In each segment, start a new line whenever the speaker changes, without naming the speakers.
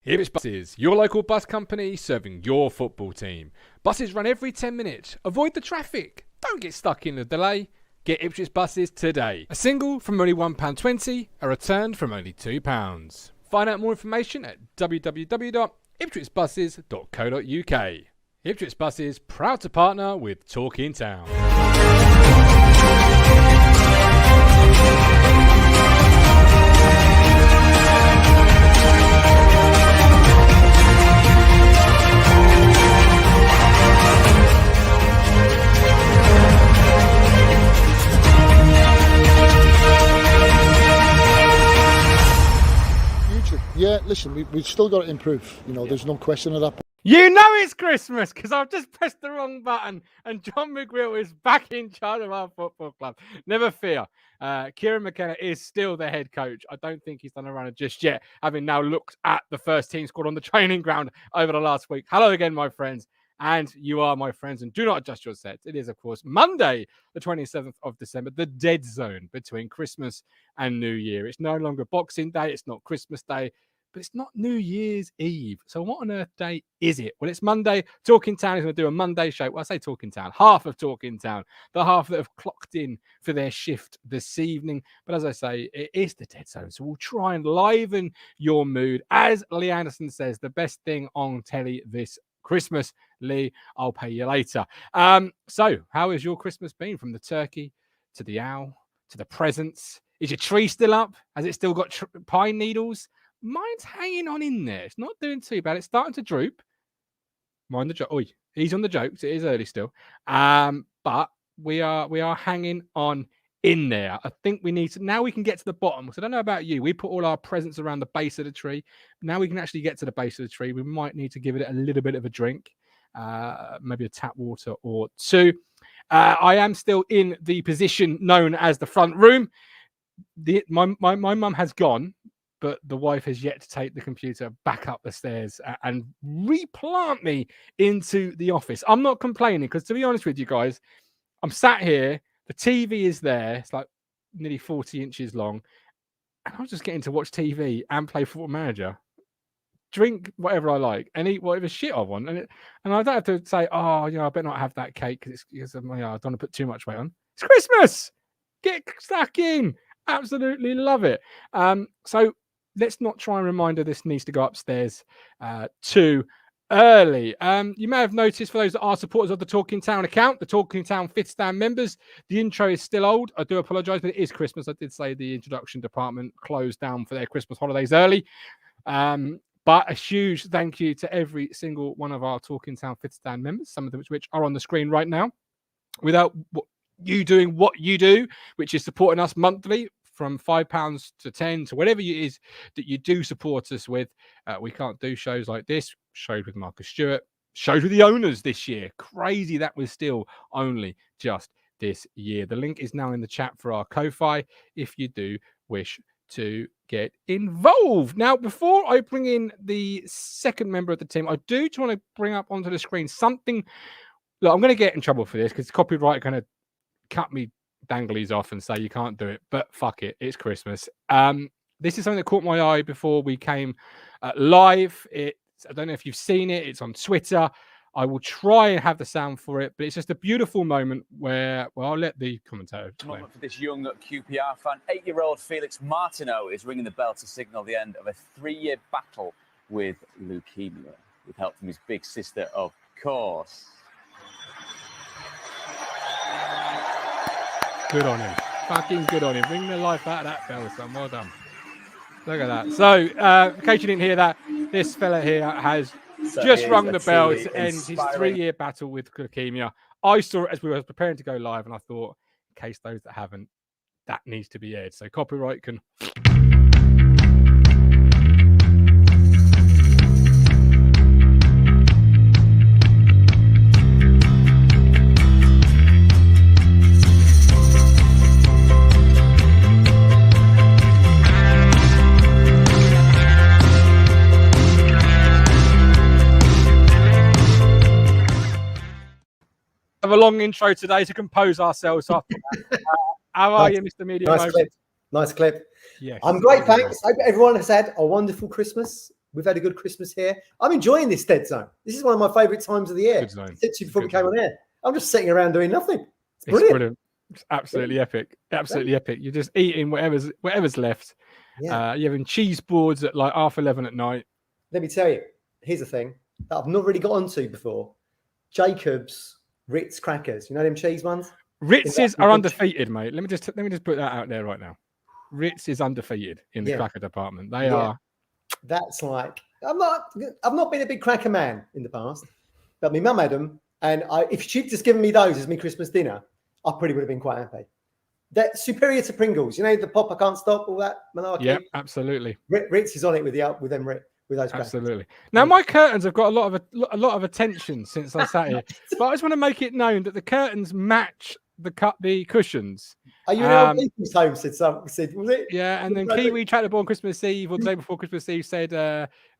Ipswich Buses, your local bus company serving your football team. Buses run every 10 minutes. Avoid the traffic. Don't get stuck in the delay. Get Ipswich Buses today. A single from only £1.20, a return from only £2. Find out more information at www.ipswichbuses.co.uk. Ipswich Buses, proud to partner with Talking Town.
Yeah, listen, we've still got to improve. There's no question of that.
You know it's Christmas because I've just pressed the wrong button and John McGrill is back in charge of our football club. Never fear. Kieran McKenna is still the head coach. I don't think he's done a runner just yet, having now looked at the first team squad on the training ground over the last week. Hello again, my friends. And you are my friends, and do not adjust your sets. It is, of course, Monday, the 27th of December, the dead zone between Christmas and New Year. It's no longer Boxing Day. It's not Christmas Day, but it's not New Year's Eve. So what on earth day is it? Well, it's Monday. Talking Town is going to do a Monday show. Well, I say Talking Town, half of Talking Town, the half that have clocked in for their shift this evening. But as I say, it is the dead zone. So we'll try and liven your mood. As Lee Anderson says, the best thing on telly this Christmas, Lee, I'll pay you later. So how has your Christmas been? From the turkey to the owl to the presents? Is your tree still up? Has it still got pine needles? Mine's hanging on in there. It's not doing too bad. It's starting to droop. Mind the joke. Oh, he's on the jokes. It is early still. But we are hanging on in there. I think we need to, now we can get to the bottom. So I don't know about you. We put all our presents around the base of the tree. Now we can actually get to the base of the tree. We might need to give it a little bit of a drink. Maybe a tap water or two. I am still in the position known as the front room. My mum has gone, but the wife has yet to take the computer back up the stairs and replant me into the office. I'm not complaining because, to be honest with you guys, I'm sat here. The TV is there. It's like nearly 40 inches long. And I'm just getting to watch TV and play Football Manager. Drink whatever I like and eat whatever shit I want. And I don't have to say, I better not have that cake because I don't want to put too much weight on. It's Christmas. Get stuck in. Absolutely love it. So let's not try and remind her this needs to go upstairs too early. You may have noticed, for those that are supporters of the Talking Town account, the Talking Town Fifth Stand members, the intro is still old. I do apologise, but it is Christmas. I did say the introduction department closed down for their Christmas holidays early. But a huge thank you to every single one of our Talking Town Fifth Stand members, some of them which are on the screen right now. Without you doing what you do, which is supporting us monthly, from £5 to 10 to whatever it is that you do support us with, we can't do shows like this. Shows with Marcus Stewart, shows with the owners this year. Crazy that was still only just this year. The link is now in the chat for our Ko-Fi if you do wish to get involved. Now, before I bring in the second member of the team, I do want to bring up onto the screen something. Look, I'm going to get in trouble for this because copyright going to cut me danglies off and say you can't do it, but fuck it, it's Christmas. This is something that caught my eye before we came live. I don't know if you've seen it. It's on Twitter. I will try and have the sound for it, but it's just a beautiful moment where, well, I'll let the commentator explain.
Moment for this young QPR fan. 8-year-old Felix Martineau is ringing the bell to signal the end of a 3-year battle with leukemia, with help from his big sister, of course.
Good on him. Fucking good on him. Ring the life out of that bell, son. Well done. Look at that. So, in case you didn't hear that, this fella here has just rung the bell to end his 3-year battle with leukemia. I saw it as we were preparing to go live, and I thought, in case those that haven't, that needs to be aired. So copyright can... have a long intro today to compose ourselves up. How are you, Mr. Media?
Nice clip.
Yes.
I'm great, thanks. I hope everyone has had a wonderful Christmas. We've had a good Christmas here. I'm enjoying this dead zone. This is one of my favourite times of the year.
Good zone.
Since before we came on air, I'm just sitting around doing nothing. It's brilliant.
It's absolutely epic. Absolutely epic. You're just eating whatever's left.
Yeah.
You're having cheese boards at like 11:30 at night.
Let me tell you, here's a thing that I've not really got onto before. Jacob's Ritz crackers. You know them cheese ones?
Ritz's are undefeated, mate. Let me just put that out there right now. Ritz is undefeated in the cracker department. They are.
That's like I've not been a big cracker man in the past, but my mum had them, and if she'd just given me those as my Christmas dinner, I probably would have been quite happy. They're superior to Pringles. You know the pop I can't stop, all that malarkey.
Yeah, absolutely.
Ritz is on it with those crackers.
Absolutely. Now my curtains have got a lot of attention since I sat here, but I just want to make it known that the curtains match the cushions.
Are you in old people's home? Said was it?
Yeah, and then Kiwi Chatterbourne on Christmas Eve or the day before Christmas Eve said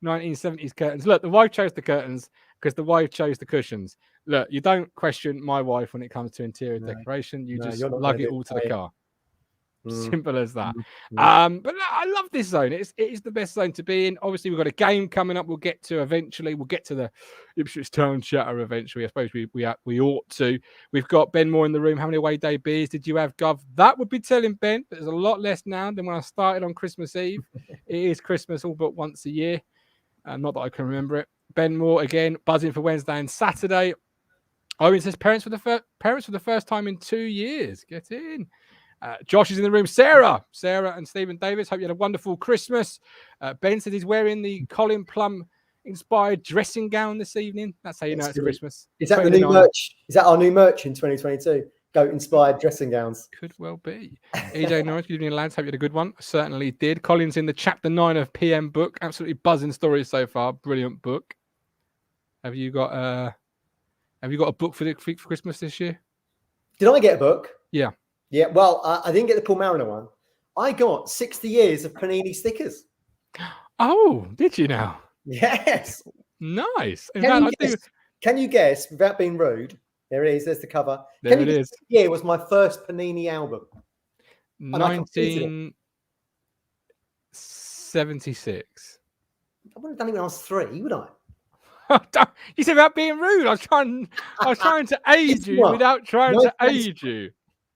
1970s curtains. Look, the wife chose the curtains because the wife chose the cushions. Look, you don't question my wife when it comes to interior decoration. You just lug it all to the car. Simple as that. But I love this zone. It is the best zone to be in. Obviously, we've got a game coming up. We'll get to eventually. We'll get to the Ipswich Town Shatter eventually. I suppose we ought to. We've got Ben Moore in the room. How many away day beers did you have, Gov? That would be telling Ben. But there's a lot less now than when I started on Christmas Eve. It is Christmas all but once a year. Not that I can remember it. Ben Moore again buzzing for Wednesday and Saturday. Owen says parents for the first time in 2 years. Get in. Josh is in the room. Sarah and Stephen Davis. Hope you had a wonderful Christmas. Ben said he's wearing the Colin Plum inspired dressing gown this evening. That's how you know it's Christmas.
Is that the new merch? Is that our new merch in 2022? Goat inspired dressing gowns.
Could well be. EJ Norris, good evening, lads. Hope you had a good one. Certainly did. Colin's in the chapter 9 of PM book. Absolutely buzzing stories so far. Brilliant book. Have you got a book for Christmas this year?
Did I get a book?
Yeah.
Yeah, well, I didn't get the Paul Mariner one. I got 60 years of Panini stickers.
Oh, did you now?
Yes.
Nice.
Can you guess, without being rude, there it is, there's the cover.
There it is.
Yeah, was my first Panini album.
1976.
I wouldn't have done it when I was 3, would I?
You said about being rude. I was trying to aid you without trying to aid you.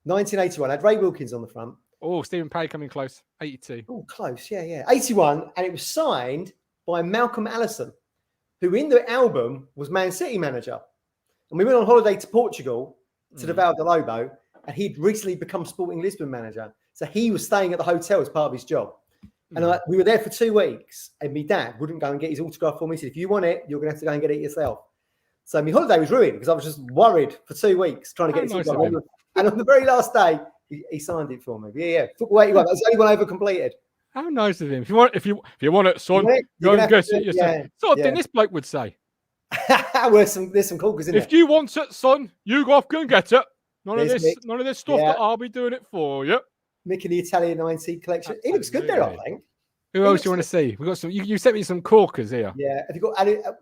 1981. I had Ray Wilkins on the front.
Oh, Stephen Pay coming close. 82.
Oh, close. Yeah. 81. And it was signed by Malcolm Allison, who in the album was Man City manager. And we went on holiday to Portugal, to the Val de Lobo, and he'd recently become Sporting Lisbon manager. So he was staying at the hotel as part of his job. And we were there for 2 weeks, and my dad wouldn't go and get his autograph for me. He said, if you want it, you're going to have to go and get it yourself. So my holiday was ruined because I was just worried for 2 weeks trying to get his autograph. And on the very last day, he signed it for me. Yeah. Football 81. That's the only one I ever completed.
How nice of him. If you want it, son, go and get it yourself. Sort of thing this bloke would say.
There's some corkers in there.
If you want it, son, you go off and get it. None of this stuff that I'll be doing it for you.
Mick in the Italian 90 collection. He looks good there, I think.
Who else do you want to see? We've got some. You sent me some corkers here.
Yeah. Have you got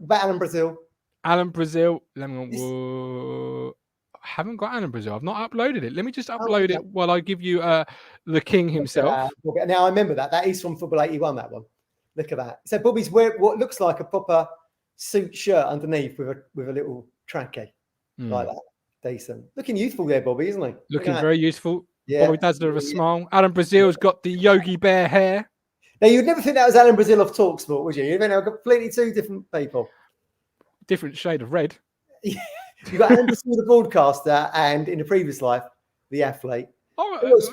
Alan Brazil?
Alan Brazil. I haven't got Alan Brazil. I've not uploaded it. Let me just upload it while I give you the king himself.
Now I remember that. That is from Football 81, that one. Look at that. So Bobby's wearing what looks like a proper suit shirt underneath with a little trackie. Like that. Decent. Looking youthful there, Bobby, isn't he?
Looking very useful. Yeah. Bobby Dazzler of a smile. Alan Brazil's got the Yogi Bear hair.
Now, you'd never think that was Alan Brazil of TalkSport, would you? You'd think they were completely two different people.
Different shade of red.
You've got Alan Brazil, the broadcaster, and in the previous life, the athlete. Who else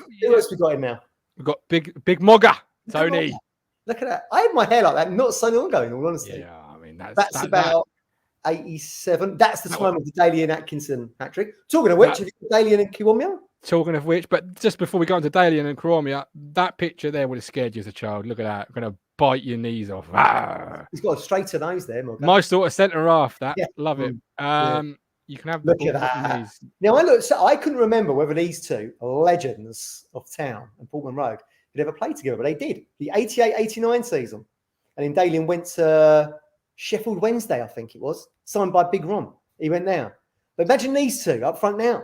we got in now?
We've got Big Mogga, Tony.
Look at that. I had my hair like that not so long ago, in all honesty.
Yeah, I mean,
that's about 87. That's the time of the Daly and Atkinson hat-trick. Talking of which, have you got Daly and Kiwomya?
Talking of which, but just before we go into Daly and Kiwomya, that picture there would have scared you as a child. Look at that. Going to bite your knees off.
He's got a straighter nose there, Morgan.
My sort of centre half, that. Yeah. Love it. You can have
look at that. Now, I couldn't remember whether these two legends of town and Portman Road could ever play together, but they did. The 88-89 season. And then Daly went to Sheffield Wednesday, I think it was, signed by Big Ron. He went there. But imagine these two up front now.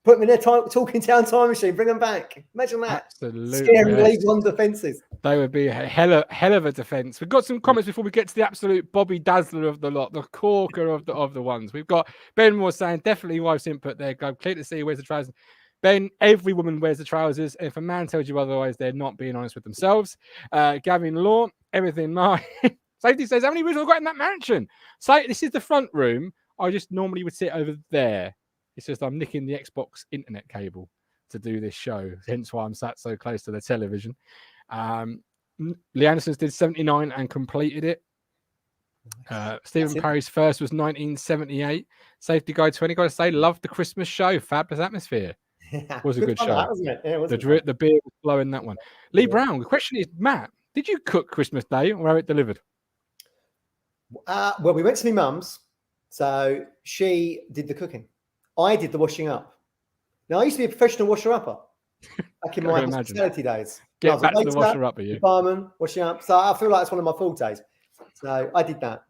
Put them in their talking town time machine. Bring them back. Imagine that.
Absolutely.
Scaring
Yes.
League One defences.
They would be a hell of a defence. We've got some comments before we get to the absolute Bobby Dazzler of the lot, the corker of the ones. We've got Ben Moore saying, definitely wife's input there. Go clear to see where's the trousers. Ben, every woman wears the trousers. If a man tells you otherwise, they're not being honest with themselves. Gavin Law, everything mine. Safety says, how many rooms have I got in that mansion? So this is the front room. I just normally would sit over there. It's just I'm nicking the Xbox internet cable to do this show. Hence why I'm sat so close to the television. Lee Anderson's did 79 and completed it. Stephen Parry's first was 1978. Safety Guy 20. Got to say, loved the Christmas show. Fabulous atmosphere. Was a good show.
That, wasn't it? Yeah,
The beer was flowing that one. Lee Brown. The question is, Matt, did you cook Christmas Day or have it delivered?
Well, we went to my mum's, so she did the cooking. I did the washing up. Now, I used to be a professional washer-upper back in my hospitality days.
Get back to the washer-upper, you.
Barman, washing up. So I feel like it's one of my fortes. So I did that.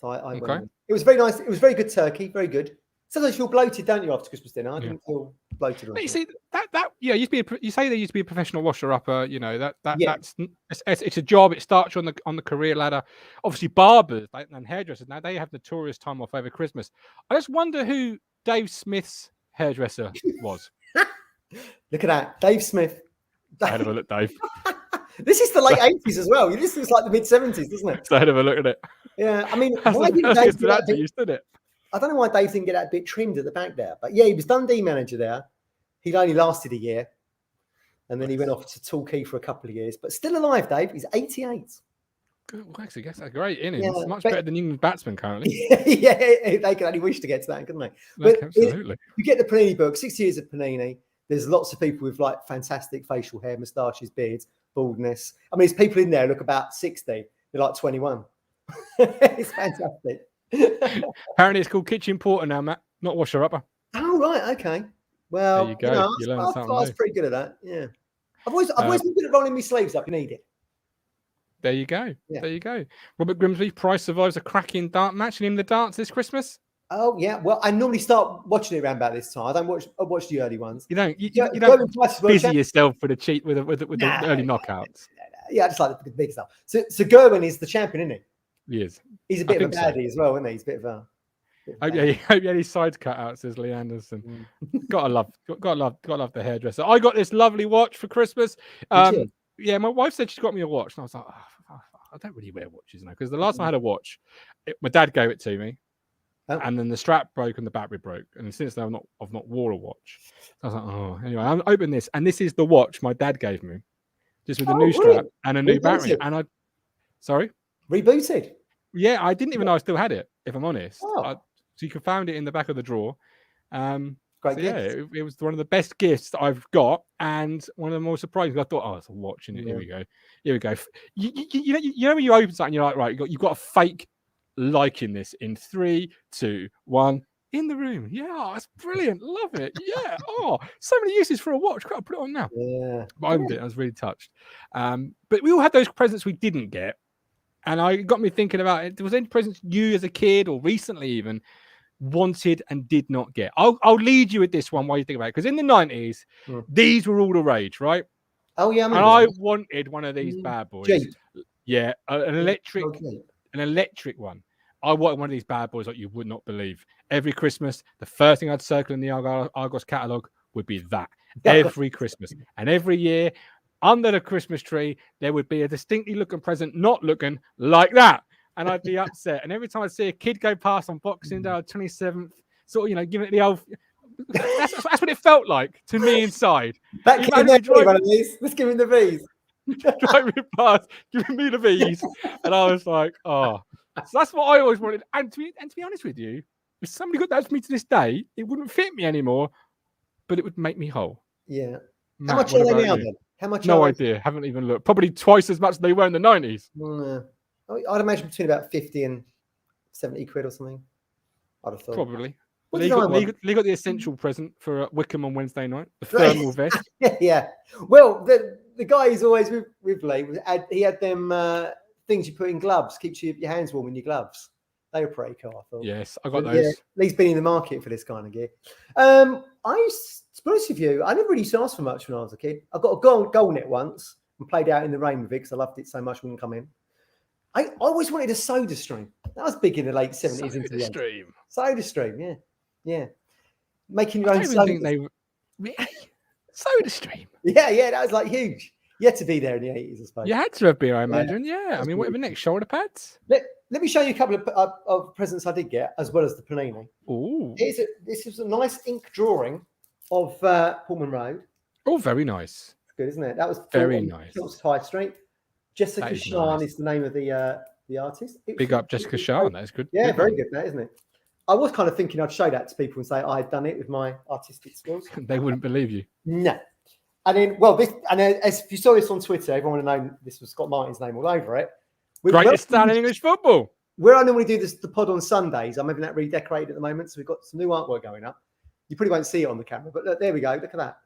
So I went. It was very nice. It was very good turkey. Very good. Sometimes you feel bloated, don't you, after Christmas dinner? I didn't feel bloated.
You see that used to be. You say there used to be a professional washer-upper. You know it's a job. It starts you on the career ladder. Obviously, barbers and hairdressers now they have notorious time off over Christmas. I just wonder who Dave Smith's hairdresser was.
Look at that, Dave Smith.
Head of a look, Dave.
This is the late 80s as well. This is like the mid 70s, doesn't it?
Head of a look at it.
Yeah, I mean, why didn't Dave do that bit,
you stood it?
I don't know why Dave didn't get that bit trimmed at the back there, but yeah, he was Dundee manager there. He'd only lasted a year, and then he went off to Torquay for a couple of years. But still alive, Dave. He's 88.
Good. Well, actually, that's a great innings. Yeah, much better than England batsmen currently.
Yeah, they could only wish to get to that, couldn't they? But
absolutely.
You get the Panini book, 60 years of Panini. There's lots of people with like fantastic facial hair, moustaches, beards, baldness. I mean, there's people in there look about 60. They're like 21. It's fantastic.
Apparently, it's called Kitchen Porter now, Matt, not washer-upper.
Oh, right. Okay. Well,
there you go. You learned something. I
was pretty good at that. Yeah. I've always been good at rolling my sleeves up. You need it.
There you go. Yeah. There you go. Robert Grimsby, Price survives a cracking dart match. And in the darts this Christmas?
Oh, yeah. Well, I normally start watching it around about this time. I watch the early ones.
You don't busy yourself with the early knockouts.
Yeah, I just like the big stuff. So Gerwin is the champion, isn't he?
He is.
He's a bit of a baddie as well, isn't he? He's a bit of a...
hope you had his sides cut out, says Lee Anderson. Gotta love the hairdresser. I got this lovely watch for Christmas. Yeah, my wife said she's got me a watch, and I was like, I don't really wear watches now because the last time I had a watch, my dad gave it to me, and then the strap broke and the battery broke, and since then I've not wore a watch. So I was like, oh, anyway, I opened this, and this is the watch my dad gave me, just with a new strap and a new battery. And
rebooted.
Yeah, I didn't even know I still had it, if I'm honest. So you can find it in the back of the drawer.
Great gift.
It was one of the best gifts that I've got, and one of the more surprising. I thought, it's a watch, and here we go. You know when you open something, you're like, right, you've got a fake liking this in 3, 2, 1. In the room. Yeah, it's brilliant. Love it. Yeah. So many uses for a watch. I'll put it on now.
Yeah.
But I opened it. I was really touched. But we all had those presents we didn't get. And it got me thinking about it. Was there any presents you as a kid or recently even wanted and did not get? I'll lead you with this one while you think about it. Because in the 90s, these were all the rage, right?
Oh, yeah.
I wanted one of these bad boys.
Jeep.
Yeah, an electric one. I wanted one of these bad boys like you would not believe. Every Christmas, the first thing I'd circle in the Argos catalogue would be that. Every Christmas. And every year, under the Christmas tree, there would be a distinctly looking present not looking like that. And I'd be upset. And every time I'd see a kid go past on Boxing Day, 27th, sort of, giving it the old... That's what it felt like to me inside.
That kid one of these. Let's give him the V's.
Driving past, giving me the V's. And I was like, So that's what I always wanted. And to be honest with you, if somebody got that for me to this day, it wouldn't fit me anymore, but it would make me whole.
Yeah.
Matt,
how much are they now then? How much?
No idea. Haven't even looked. Probably twice as much as they were in the 90s.
I'd imagine between about 50 and 70 quid or something. I'd have thought.
Probably. Lee got the essential present for Wycombe on Wednesday night, the thermal vest.
Yeah. Well, the guy who's always with Lee, he had them things you put in gloves, keeps your hands warm in your gloves. They were pretty cool, I thought.
Yes, I got
But,
those.
yeah, Lee's been in the market for this kind of gear. I used to be honest with you, I never really used to ask for much when I was a kid. I got a goal net once and played out in the rain with it because I loved it so much. Wouldn't come in. I always wanted a soda stream. That was big in the late 70s into the 80s.
Stream.
Soda stream, yeah. Making your
I
own
don't
soda.
even think they were. Soda stream.
Yeah, that was like huge. You had to be there in the 80s, I suppose.
You had to have beer, I imagine. Yeah. I mean, what are the next? Shoulder pads?
Let me show you a couple of presents I did get, as well as the panini.
Oh.
This is a nice ink drawing of Pullman Road.
Oh, very nice.
It's good, isn't it? That was
Very nice.
Phillips High Street. Jessica
That is
Shan
nice.
is the name of the artist.
Big up Jessica Shan. That's good.
Yeah,
Good
very
one.
good, that isn't it? I was kind of thinking I'd show that to people and say I had done it with my artistic skills.
They wouldn't believe you.
No. And then, well, as if you saw this on Twitter, everyone would have known this was Scott Martin's name all over it.
Greatest stand in English football.
Where I normally do the pod on Sundays, I'm having that redecorated at the moment, so we've got some new artwork going up. You probably won't see it on the camera, but look, there we go. Look at that.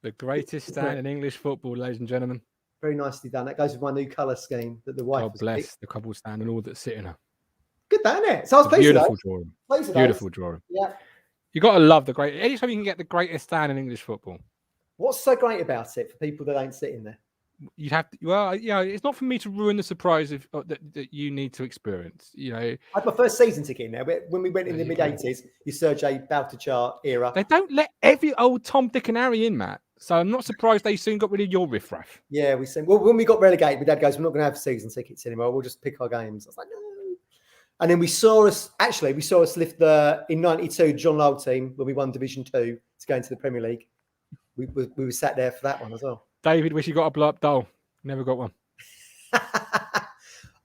The greatest stand in English football, ladies and gentlemen.
Very nicely done. That goes with my new colour scheme that the wife
God
has
bless
picked.
the couple stand and all that's sitting her.
Good, that, isn't it? So I was pleased with
Beautiful
those.
drawing.
Pleased with
Beautiful
those.
drawing.
Yeah.
You got to love the great. Anytime you can get the greatest stand in English football,
What's so great about it for people that ain't sitting there?
you'd have to. Well, it's not for me to ruin the surprise that you need to experience.
I had my first season ticket in there, but when we went in the
There you go.
mid-80s, your Sergei Baltachar era.
They don't let every old Tom, Dick, and Harry in, Matt. So I'm not surprised they soon got rid of your riffraff.
Yeah, we said, well, when we got relegated, my dad goes, we're not going to have season tickets anymore. We'll just pick our games. I was like, no. And then we saw us lift in 92, John Lowell team, when we won Division 2 to go into the Premier League. We were sat there for that one as well.
David, wish you got a blow up doll. Never got one.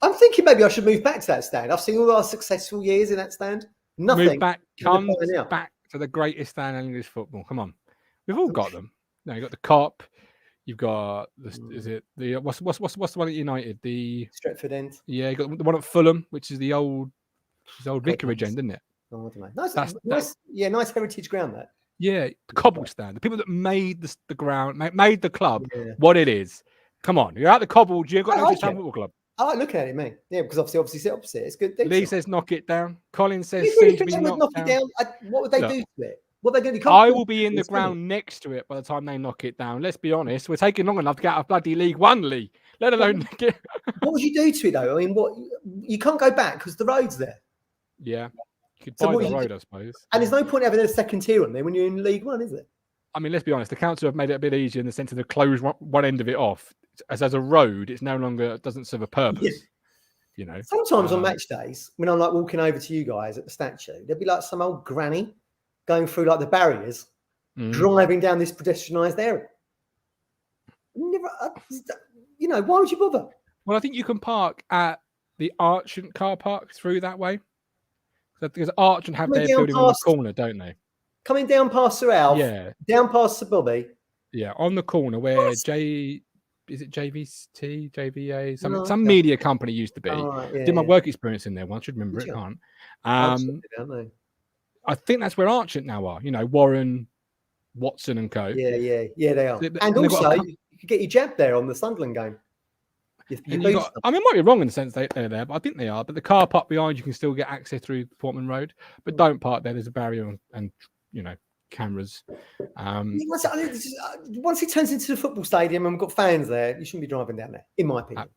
I'm thinking maybe I should move back to that stand. I've seen all our successful years in that stand. Nothing.
Move back, come
Pioneer.
back to the greatest stand in English football. Come on, we've all got them. No, you got the Cop. You've got is it the what's the one at United? The
Stretford End.
Yeah, you got the one at Fulham, which is the old vicarage end, isn't it?
Oh, I don't know. Nice heritage ground that.
Yeah, the cobble stand. The people that made the ground, made the club
Yeah.
what it is. Come on, you're at the cobble. You've got
I
no
like
Town
it.
Football Club.
I like looking at it, mate. Yeah, because obviously sit opposite. It's good.
Lee says knock it down. Colin says
You really
soon to
think
be
they would
knocked
knock
down.
it down? What would they
Look,
do to it? What are they going to do?
I will be in the ground next to it by the time they knock it down. Let's be honest, we're taking long enough to get out of bloody League One, Lee. Let alone get.
What would you do to it though? I mean, you can't go back because the road's there,
Yeah, you could
So
buy
what
the
you
road,
do-
I suppose.
and there's no point having a second tier on there when you're in League One, is it?
I mean, let's be honest. The council have made it a bit easier in the sense of they close one end of it off. As a road, it's no longer doesn't serve a purpose.
Yeah. Sometimes on match days, when I'm like walking over to you guys at the statue, there'd be like some old granny going through like the barriers, driving down this pedestrianised area. Never, why would you bother?
Well, I think you can park at the Archant car park through that way. Because Archant have their building on the corner, don't they?
Coming down past Sir Alf, down past Sir Bobby.
Yeah, on the corner where is it JVT, JVA, some media company used to be. Did my work experience in there once. Should remember it. Can't. I think that's where Archant now are. Warren, Watson, and co.
Yeah, they are. And also, you could get your jab there on the Sunderland game.
I mean, I might be wrong in the sense they're there, but I think they are. But the car park behind you can still get access through Portman Road, but don't park there. There's a barrier and cameras.
Once it turns into the football stadium and we've got fans there, you shouldn't be driving down there, in my opinion.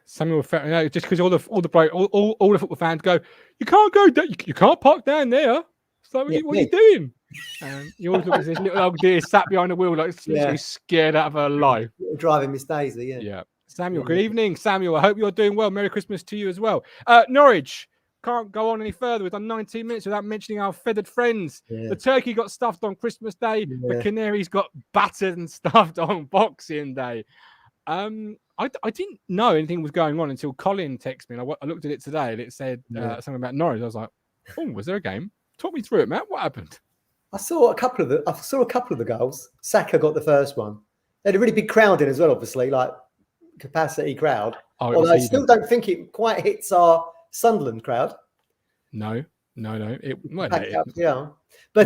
Samuel, just because all the football fans go, you can't go, you can't park down there. So what are you doing? You always look at this little old deer sat behind the wheel, like scared out of her life.
Driving Miss Daisy,
yeah. Samuel, good evening, Samuel. I hope you're doing well. Merry Christmas to you as well. Norwich, can't go on any further. We've done 19 minutes without mentioning our feathered friends. The turkey got stuffed on Christmas Day. The canaries got battered and stuffed on Boxing Day. I didn't know anything was going on until Colin texted me. And I looked at it today and it said something about Norwich. I was like, oh, was there a game? Talk me through it, Matt. What happened?
I saw a couple of the goals. Saka got the first one. They had a really big crowd in as well, obviously, like capacity crowd. Although I still don't think it quite hits our Sunderland crowd. No. But I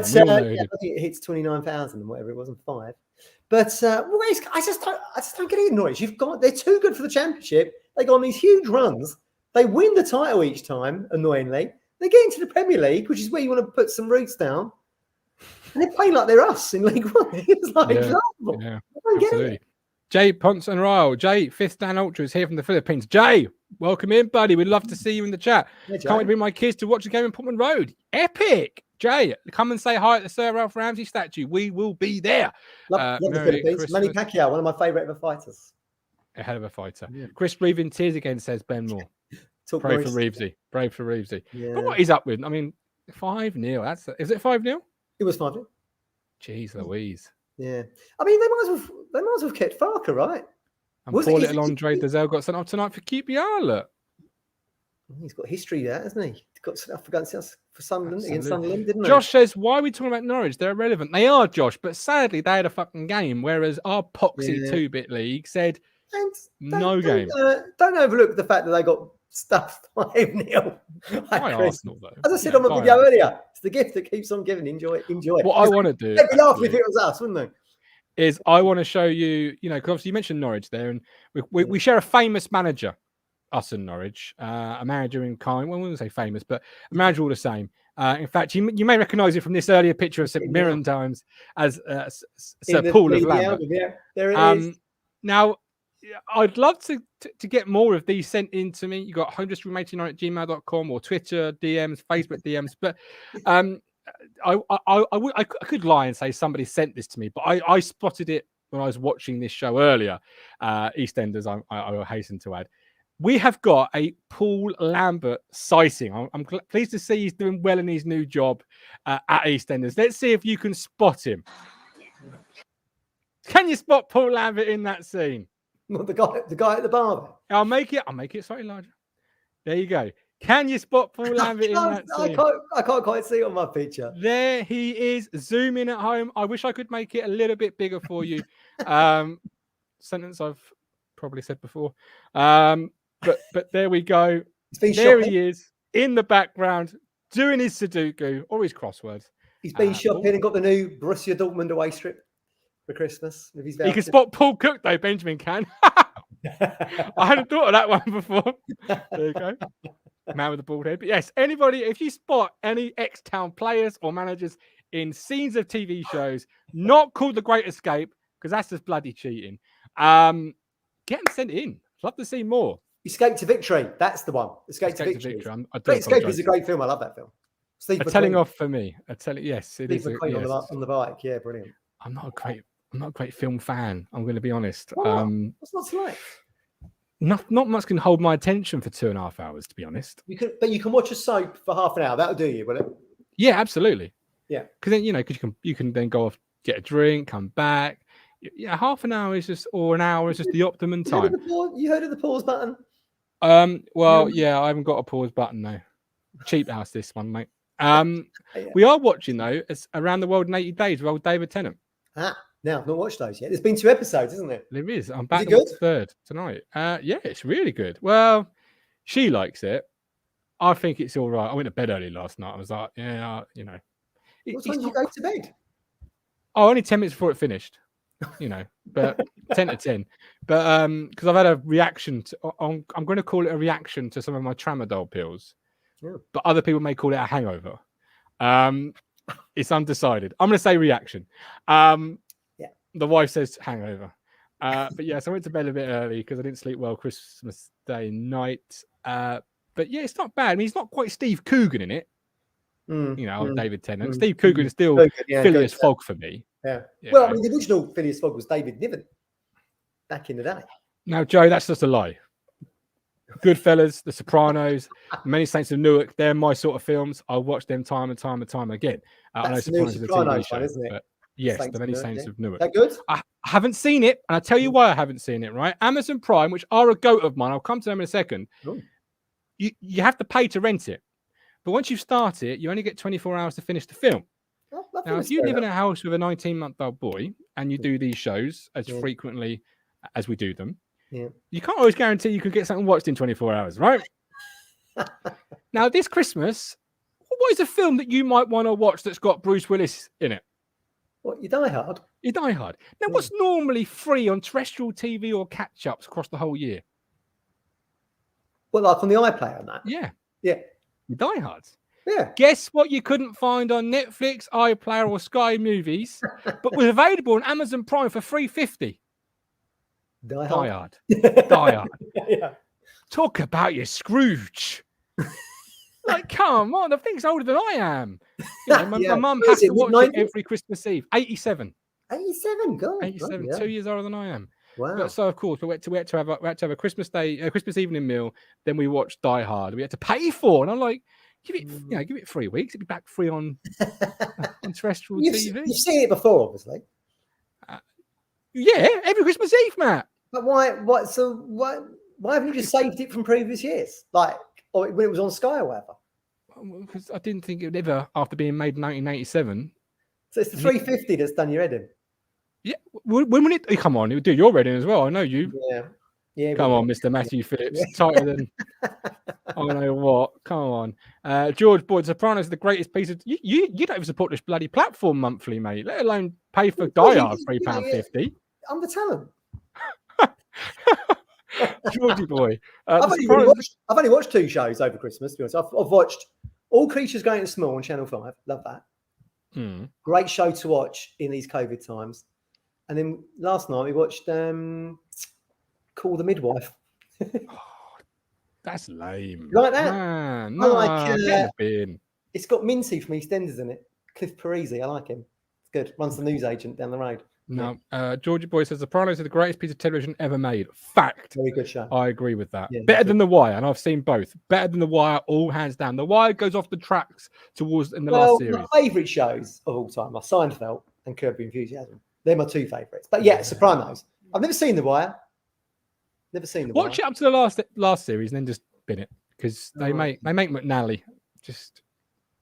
think it hits 29,000 and whatever it was, and 5. But I just don't get it in Norwich. They're too good for the Championship. They go on these huge runs. They win the title each time, annoyingly. They get into the Premier League, which is where you want to put some roots down, and they play like they're us in League One. It's like laughable.
Yeah,
I don't get
absolutely.
it.
Jay Ponce and Ryle. Jay, Fifth Dan Ultra is here from the Philippines. Jay, welcome in, buddy. We'd love to see you in the chat.
Yeah,
Can't wait to bring my kids to watch a game in Portman Road. Epic. Jay, come and say hi at the Sir Ralph Ramsey statue. We will be there.
Love the
Merry
Philippines. Manny
Christmas.
Pacquiao, one of my favourite ever fighters.
A hell of a fighter.
Yeah.
Chris breathing tears again, says Ben Moore. Pray for Reevesy. Pray for Reevesy.
Yeah.
But what he's up with? I mean, 5-0. Is it 5-0?
It was 5-0.
Jeez Louise.
Yeah. I mean, they might as well have kept Farker, right?
And poor little Andre Dazelle got sent off tonight for QPR. Look.
He's got history there, hasn't he? He got sent off for Sunderland against Sunderland, didn't he?
Josh says, why are we talking about Norwich? They're irrelevant. They are, Josh, but sadly they had a fucking game, whereas our poxy 2-bit league said no game.
Don't overlook the fact that they got stuffed 5-0.
By Arsenal, though.
As I said on my video earlier, it's the gift that keeps on giving. Enjoy it.
What I want to do.
They'd be laughing if it was us, wouldn't they?
Is I want to show you, because obviously you mentioned Norwich there, and we share a famous manager, us and Norwich, a manager in kind. Well, we wouldn't say famous, but a manager all the same. In fact, you may recognise it from this earlier picture of St Mirren Times as Sir Paul of Lambert.
Yeah, there it is.
Now, I'd love to get more of these sent in to me. You got homedressroom89@gmail.com or Twitter DMs, Facebook DMs, but I could lie and say somebody sent this to me, but I spotted it when I was watching this show earlier. EastEnders, I will hasten to add. We have got a Paul Lambert sighting. I'm pleased to see he's doing well in his new job at EastEnders. Let's see if you can spot him. Can you spot Paul Lambert in that scene?
Not the guy at the bar.
I'll make it slightly larger. There you go. Can you spot Paul Lambert in that scene?
I can't quite see it on my picture.
There he is. Zoom in at home. I wish I could make it a little bit bigger for you. Sentence I've probably said before. But there we go. There he is in the background doing his Sudoku or his crosswords.
He's been shopping and got the new Borussia Dortmund away strip for Christmas. He
can spot Paul Cook though. Benjamin can. I hadn't thought of that one before. There you go. Man with a bald head. But yes, anybody, if you spot any ex-town players or managers in scenes of TV shows not called The Great Escape, because that's just bloody cheating, get them sent in. I'd love to see more.
Escape to Victory. That's the one. Escape to Victory. Escape is a great film. I love that film.
Steve McQueen. Telling off for me. Yes, it is.
Steve McQueen on the bike. Yeah, brilliant.
I'm not a great film fan. I'm going to be honest.
What's not to like?
Not much can hold my attention for 2.5 hours, to be honest.
But you can watch a soap for half an hour. That'll do you, will it?
Yeah, absolutely.
Yeah,
because then you can then go off, get a drink, come back. Yeah, half an hour is just, or an hour is just the optimum time.
You heard of the pause button?
Well, yeah, I haven't got a pause button though. Cheap house, this one, mate. We are watching though. It's Around the World in 80 Days with old David Tennant.
Now, I've not watched those yet. There's been 2 episodes, isn't there?
There is. I'm back on the 3rd tonight. Yeah, it's really good. Well, she likes it. I think it's all right. I went to bed early last night. I was like, yeah,
What time did you go to bed?
Oh, only 10 minutes before it finished. But 10 to 10. But because I've had a reaction I'm going to call it a reaction to some of my tramadol pills. Yeah. But other people may call it a hangover. It's undecided. I'm going to say reaction. The wife says hangover. But yes, I went to bed a bit early because I didn't sleep well Christmas Day night. But yeah, it's not bad. I mean, he's not quite Steve Coogan in it. David Tennant. Steve Coogan is still Phileas Fogg for me.
Yeah. Well, I mean, the original Phileas Fogg was David Niven back in the day.
Now, Joe, that's just a lie. Goodfellas, The Sopranos, Many Saints of Newark, they're my sort of films. I'll watch them time and time and time again.
I know Sopranos is a TV show, isn't it?
Yes, The Many Saints of Newark.
That good?
I haven't seen it, and I'll tell you why I haven't seen it, right? Amazon Prime, which are a goat of mine, I'll come to them in a second. You have to pay to rent it. But once you start it, you only get 24 hours to finish the film. Now, if you live in a house with a 19-month-old boy and you do these shows as frequently as we do them, you can't always guarantee you could get something watched in 24 hours, right? Now, this Christmas, what is a film that you might want to watch that's got Bruce Willis in it?
What, You Die Hard?
You Die Hard. Now, what's normally free on terrestrial TV or catch-ups across the whole year?
Well, like on the iPlayer and that?
Yeah.
Yeah.
You Die Hard.
Yeah.
Guess what you couldn't find on Netflix, iPlayer, or Sky Movies, but was available on Amazon Prime for $3.50.
Die
Die
Hard.
Hard. Die Hard.
Yeah.
Talk about your Scrooge. Like, come on, the thing's older than I am. You know, my mum
Where
has
is it,
to watch it
mid-90s?
every Christmas Eve. 87.
87, God.
87,
yeah.
2 years older than I am.
Wow.
But so of course we had to have a Christmas evening meal. Then we watched Die Hard. We had to pay for, and I'm like, give it 3 weeks. It'll be back free on terrestrial TV.
You've seen it before, obviously.
Yeah, every Christmas Eve, Matt.
But why haven't you just saved it from previous years? Like, or when it was on Sky or whatever?
Because I didn't think it would ever, after being made in 1987.
So it's the 350 that's done your head in.
Yeah, when will it? Come on, it would do your reading as well. I know you.
Yeah.
Come on, Mr. Matthew Phillips, tighter than I know what. Come on, George Boyd. Sopranos is the greatest piece of you don't even support this bloody platform monthly, mate. Let alone pay for Die Hard £3.50.
I'm the talent.
Georgie boy.
I've only watched 2 shows over Christmas. To be honest, I've watched All Creatures Great and Small on Channel 5. Love that. Great show to watch in these COVID times. And then last night we watched Call the Midwife.
That's lame.
You like that?
Man,
I like
it's
got Minty from EastEnders in it. Cliff Parisi, I like him. It's good. Runs the newsagent down the road.
No, Georgie boy says Sopranos is the greatest piece of television ever made. Fact.
Very good show.
I agree with that.
Yeah,
better than The Wire, and I've seen both. Better than The Wire, all hands down. The Wire goes off the tracks towards in the last series.
My favourite shows of all time are Seinfeld and Curb Your Enthusiasm. They're my 2 favourites. But yeah, Sopranos. I've never seen The Wire.
Watch it up to the last series and then just bin it, because they make McNally just.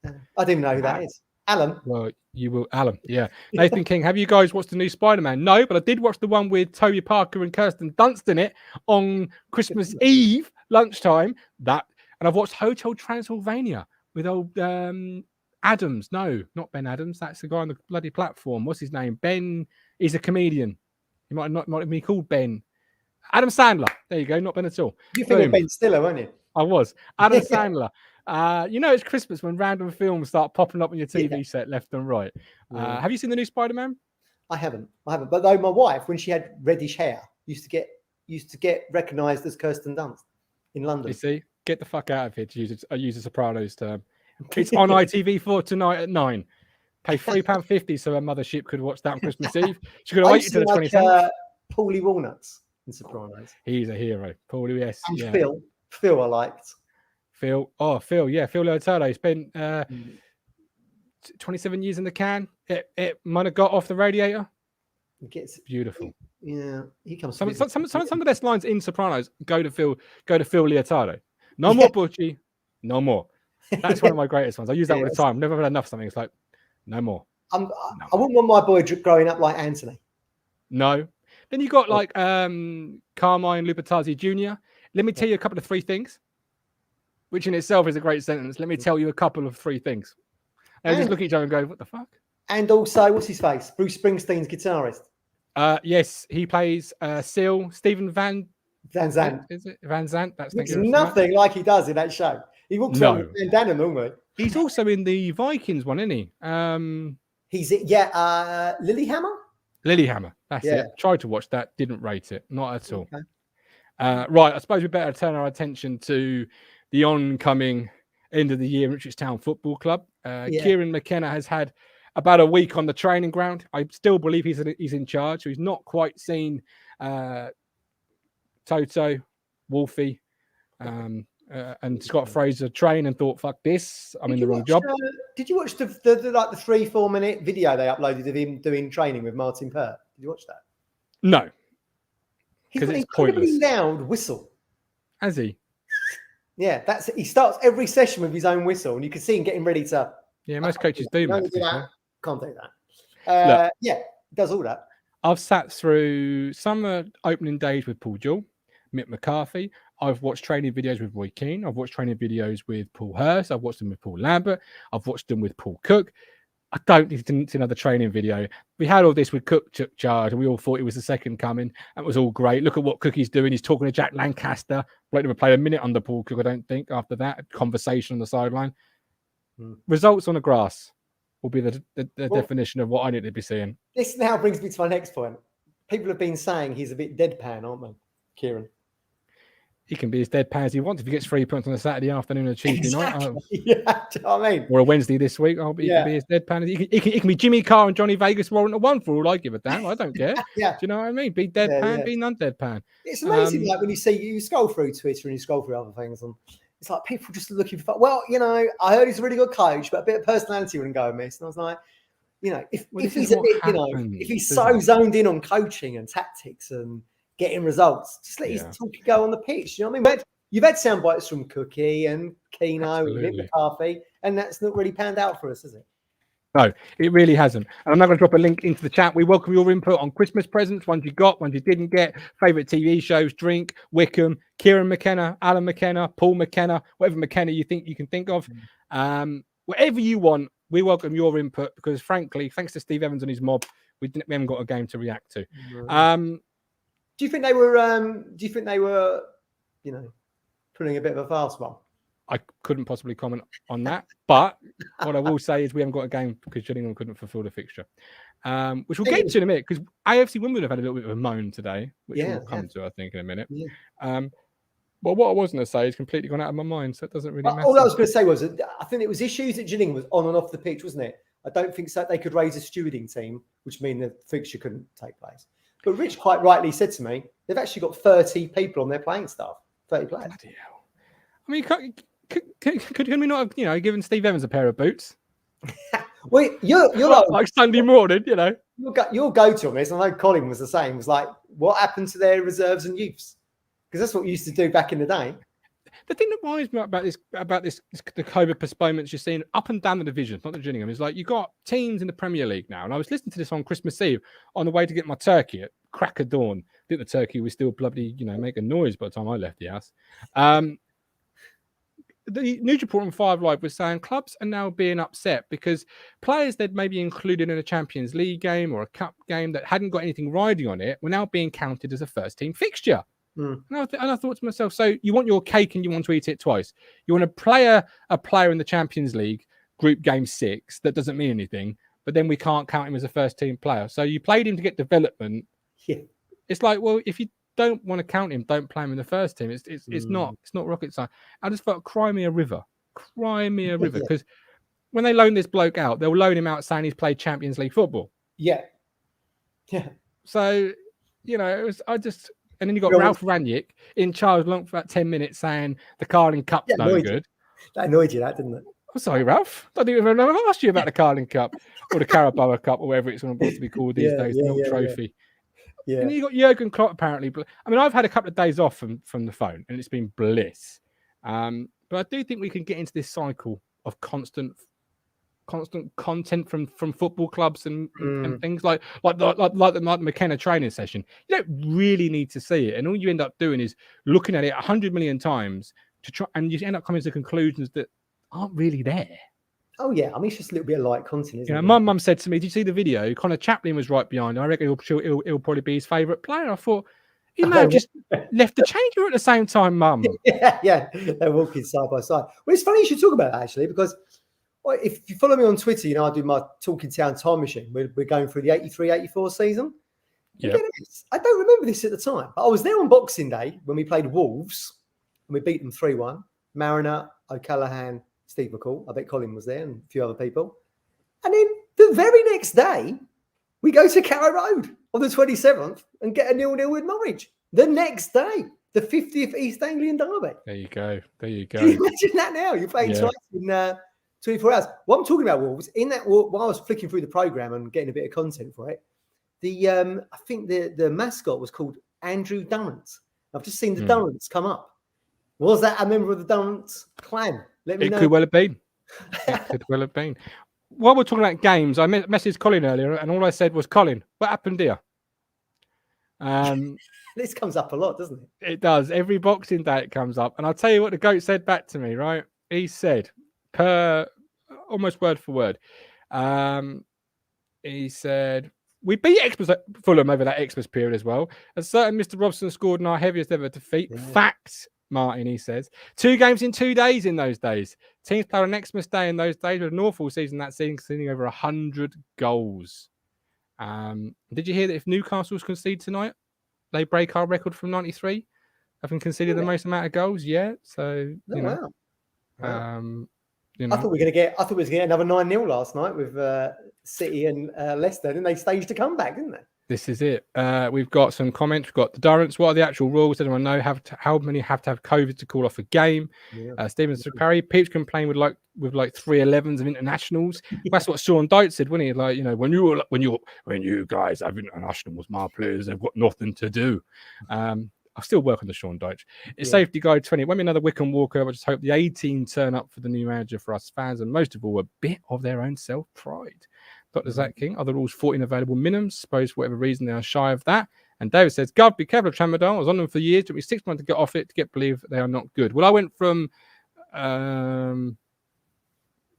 I didn't even know who that is. Alan.
Well, you will, Alan. Yeah, Nathan King. Have you guys watched the new Spider-Man? No, but I did watch the one with Toby Parker and Kirsten Dunst in it on Christmas Eve lunchtime. And I've watched Hotel Transylvania with old Adams. No, not Ben Adams. That's the guy on the bloody platform. What's his name? Ben. He's a comedian. He might not be called Ben. Adam Sandler. There you go. Not Ben at all.
You think of Ben Stiller, weren't you?
I was. Adam Sandler. It's Christmas when random films start popping up on your TV set left and right. Have you seen the new Spider-Man?
I haven't. But though my wife, when she had reddish hair, used to get recognised as Kirsten Dunst in London.
You see, get the fuck out of here to use a Sopranos term. It's on ITV4 tonight at 9. Pay £3.50 so her mothership could watch that on Christmas Eve. She could have waited till the 27th.
Paulie Walnuts in Sopranos.
He's a hero. Paulie, yes.
And Phil I liked.
Phil, yeah. Phil Leotardo spent 27 years in the can. It might have got off the radiator. Beautiful.
Yeah, he comes.
Some of the best lines in Sopranos go to Phil Leotardo. No more Butchie, no more. That's one of my greatest ones. I use that all the time. Never had enough of something. It's like, no more.
I wouldn't want my boy growing up like Anthony.
No. Then you got like Carmine Lupatazzi Jr. Let me tell you a couple of 3 things, which in itself is a great sentence. Let me tell you a couple of 3 things. And just look at each other and go, what the fuck?
And also, what's his face? Bruce Springsteen's guitarist.
Yes, he plays Seal, Stephen Van
Zandt.
Is it Van Zandt? That's
nothing like he does in that show. He walks on with bandana normally.
He's also in the Vikings one, isn't he?
He's Lilyhammer.
Lilyhammer. That's it. Tried to watch that, didn't rate it. Not at all. Okay. Right, I suppose we better turn our attention to the oncoming end of the year Ipswich Town Football Club. Kieran McKenna has had about a week on the training ground. I still believe he's in charge. So he's not quite seen Toto, Wolfie, and Scott Fraser train and thought, "Fuck this! I'm in the wrong job."
Did you watch the 3-4 minute video they uploaded of him doing training with Martin Pert? Did you watch that?
No,
because it's pointless. Loud whistle.
Has he?
Yeah, he starts every session with his own whistle, and you can see him getting ready to.
Yeah, most coaches do that.
Can't do that. Yeah, does all that.
I've sat through summer opening days with Paul Jewell, Mick McCarthy. I've watched training videos with Roy Keane. I've watched training videos with Paul Hurst. I've watched them with Paul Lambert. I've watched them with Paul Cook. I don't need to see another training video. We had all this with Cook took charge, and we all thought it was the second coming. That was all great. Look at what Cookie's doing. He's talking to Jack Lancaster. Blake never played a minute under Paul Cook, I don't think, after that conversation on the sideline. Results on the grass will be the definition of what I need to be seeing.
This now brings me to my next point. People have been saying he's a bit deadpan, aren't they, Kieran?
He can be as deadpan as he wants if he gets 3 points on a Saturday afternoon or Tuesday night.
Yeah, do you know what I mean?
Or a Wednesday this week. He can be as deadpan as he can be Jimmy Carr and Johnny Vegas warrant a one for all I give a damn. I don't care.
Yeah.
Do you know what I mean? Be deadpan, be non-deadpan.
It's amazing, like when you scroll through Twitter and you scroll through other things, and it's like people just looking for. Well, I heard he's a really good coach, but a bit of personality wouldn't go amiss. And I was like, if he's a bit, if he's so zoned in on coaching and tactics and getting results, just let his talk go on the pitch. You know what I mean? You've had sound bites from Cookie and Keno and Nick McCarthy, and that's not really panned out for us, has it?
No, it really hasn't. And I'm not going to drop a link into the chat. We welcome your input on Christmas presents, ones you got, ones you didn't get, favourite TV shows, Drink, Wycombe, Kieran McKenna, Alan McKenna, Paul McKenna, whatever McKenna you think you can think of. Whatever you want, we welcome your input because, frankly, thanks to Steve Evans and his mob, we haven't got a game to react to.
Do you think they were? Putting a bit of a fast one?
I couldn't possibly comment on that, but what I will say is we haven't got a game because Gillingham couldn't fulfil the fixture, which we'll get to in a minute because AFC Wimbledon have had a little bit of a moan today, which we'll come to, I think, in a minute. But what I was going to say is completely gone out of my mind, so it doesn't really matter.
All I was going to say was I think it was issues at Gillingham was on and off the pitch, wasn't it? I don't think so. They could raise a stewarding team, which means the fixture couldn't take place. But Rich quite rightly said to me, they've actually got 30 people on their playing staff. 30 players.
Bloody hell. I mean, could we not have, given Steve Evans a pair of boots?
Well, you're
like Sunday morning,
Your go-to on this, I know Colin was the same, was like, what happened to their reserves and youths? Because that's what we used to do back in the day.
The thing that worries me about the COVID postponements you're seeing up and down the divisions, not the Gillingham, is like you've got teams in the Premier League now. And I was listening to this on Christmas Eve on the way to get my turkey at crack of dawn. I think the turkey was still bloody, making noise by the time I left the house. The news report on 5 Live was saying clubs are now being upset because players that maybe included in a Champions League game or a cup game that hadn't got anything riding on it were now being counted as a first team fixture. And I thought to myself, so you want your cake and you want to eat it twice. You want to play a player in the Champions League group game 6 that doesn't mean anything, but then we can't count him as a first team player. So you played him to get development. Yeah. It's like, well, if you don't want to count him, don't play him in the first team. It's not rocket science. I just felt cry me a river because when they loan this bloke out, they'll loan him out saying he's played Champions League football.
Yeah.
So and then you got Ralph Ranić in charge long for about 10 minutes saying the Carling Cup's no good.
That annoyed you, didn't it?
I'm sorry, Ralph. I didn't even ask you about the Carling Cup or the Carabao Cup or whatever it's going to be called these days, the milk trophy. Yeah. And you got Jurgen Klopp apparently. I mean, I've had a couple of days off from the phone and it's been bliss. But I do think we can get into this cycle of constant content from football clubs and things like the McKenna training session. You don't really need to see it, and all you end up doing is looking at it 100 million times to try, and you end up coming to conclusions that aren't really there.
Oh yeah, I mean it's just a little bit of light content, isn't it?
My mum said to me, "Did you see the video? Connor Chaplin was right behind. I reckon he'll probably be his favourite player." I thought, you may have just left the change room at the same time, Mum.
Yeah, they're walking side by side. Well, it's funny you should talk about that actually, because if you follow me on Twitter, I do my Talking Town time machine. We're going through the 83-84 season. Yeah. I don't remember this at the time, but I was there on Boxing Day when we played Wolves and we beat them 3-1. Mariner, O'Callaghan, Steve McCall. I bet Colin was there and a few other people. And then the very next day, we go to Carrow Road on the 27th and get a 0-0 with Norwich. The next day, the 50th East Anglian derby.
There you go. Can you
imagine that now? You're playing twice in 24 hours. What I'm talking about, Wolves, in that while I was flicking through the programme and getting a bit of content for it, I think the mascot was called Andrew Durrant. I've just seen the Durrants come up. Was that a member of the Durrant clan? Let me know.
It could well have been. While we're talking about games, I messaged Colin earlier, and all I said was, "Colin, what happened here?"
This comes up a lot, doesn't it?
It does. Every Boxing Day it comes up, and I'll tell you what the goat said back to me. Right? He said, almost word for word. He said, "We beat Fulham over that Xmas period as well. A certain Mr. Robson scored in our heaviest ever defeat. Yeah. Facts. Martin, he says. 2 games in 2 days in those days. Teams played on Xmas Day in those days with a Norfolk season that season, conceding over 100 goals. Did you hear that if Newcastle's concede tonight, they break our record from 93? Having conceded the most amount of goals? Yeah. So, you know.
Wow.
You know.
I thought we were going to get another 9-0 last night with City and Leicester. Didn't they staged a comeback, didn't they?
This is it. We've got some comments. We've got the Durrants. What are the actual rules? Anyone know how many have to have COVID to call off a game?
Yeah.
Stephen Parry. Peeps can play with like 3-11s of internationals. That's what Sean Dyche said, wasn't he? Like, you know, when you guys have internationals, my players, they've got nothing to do. I'll still work on the Sean Dyche. It's Safety Guide 20. When we another Wycombe Walker, I just hope the 18 turn up for the new manager for us fans, and most of all, a bit of their own self-pride. Dr. Zach King, are the rules 14 available minimums? Suppose for whatever reason they are shy of that. And David says, Gov, be careful of Tramadol. I was on them for years. It took me 6 months to get off it to get believe they are not good. Well, I went from Zapain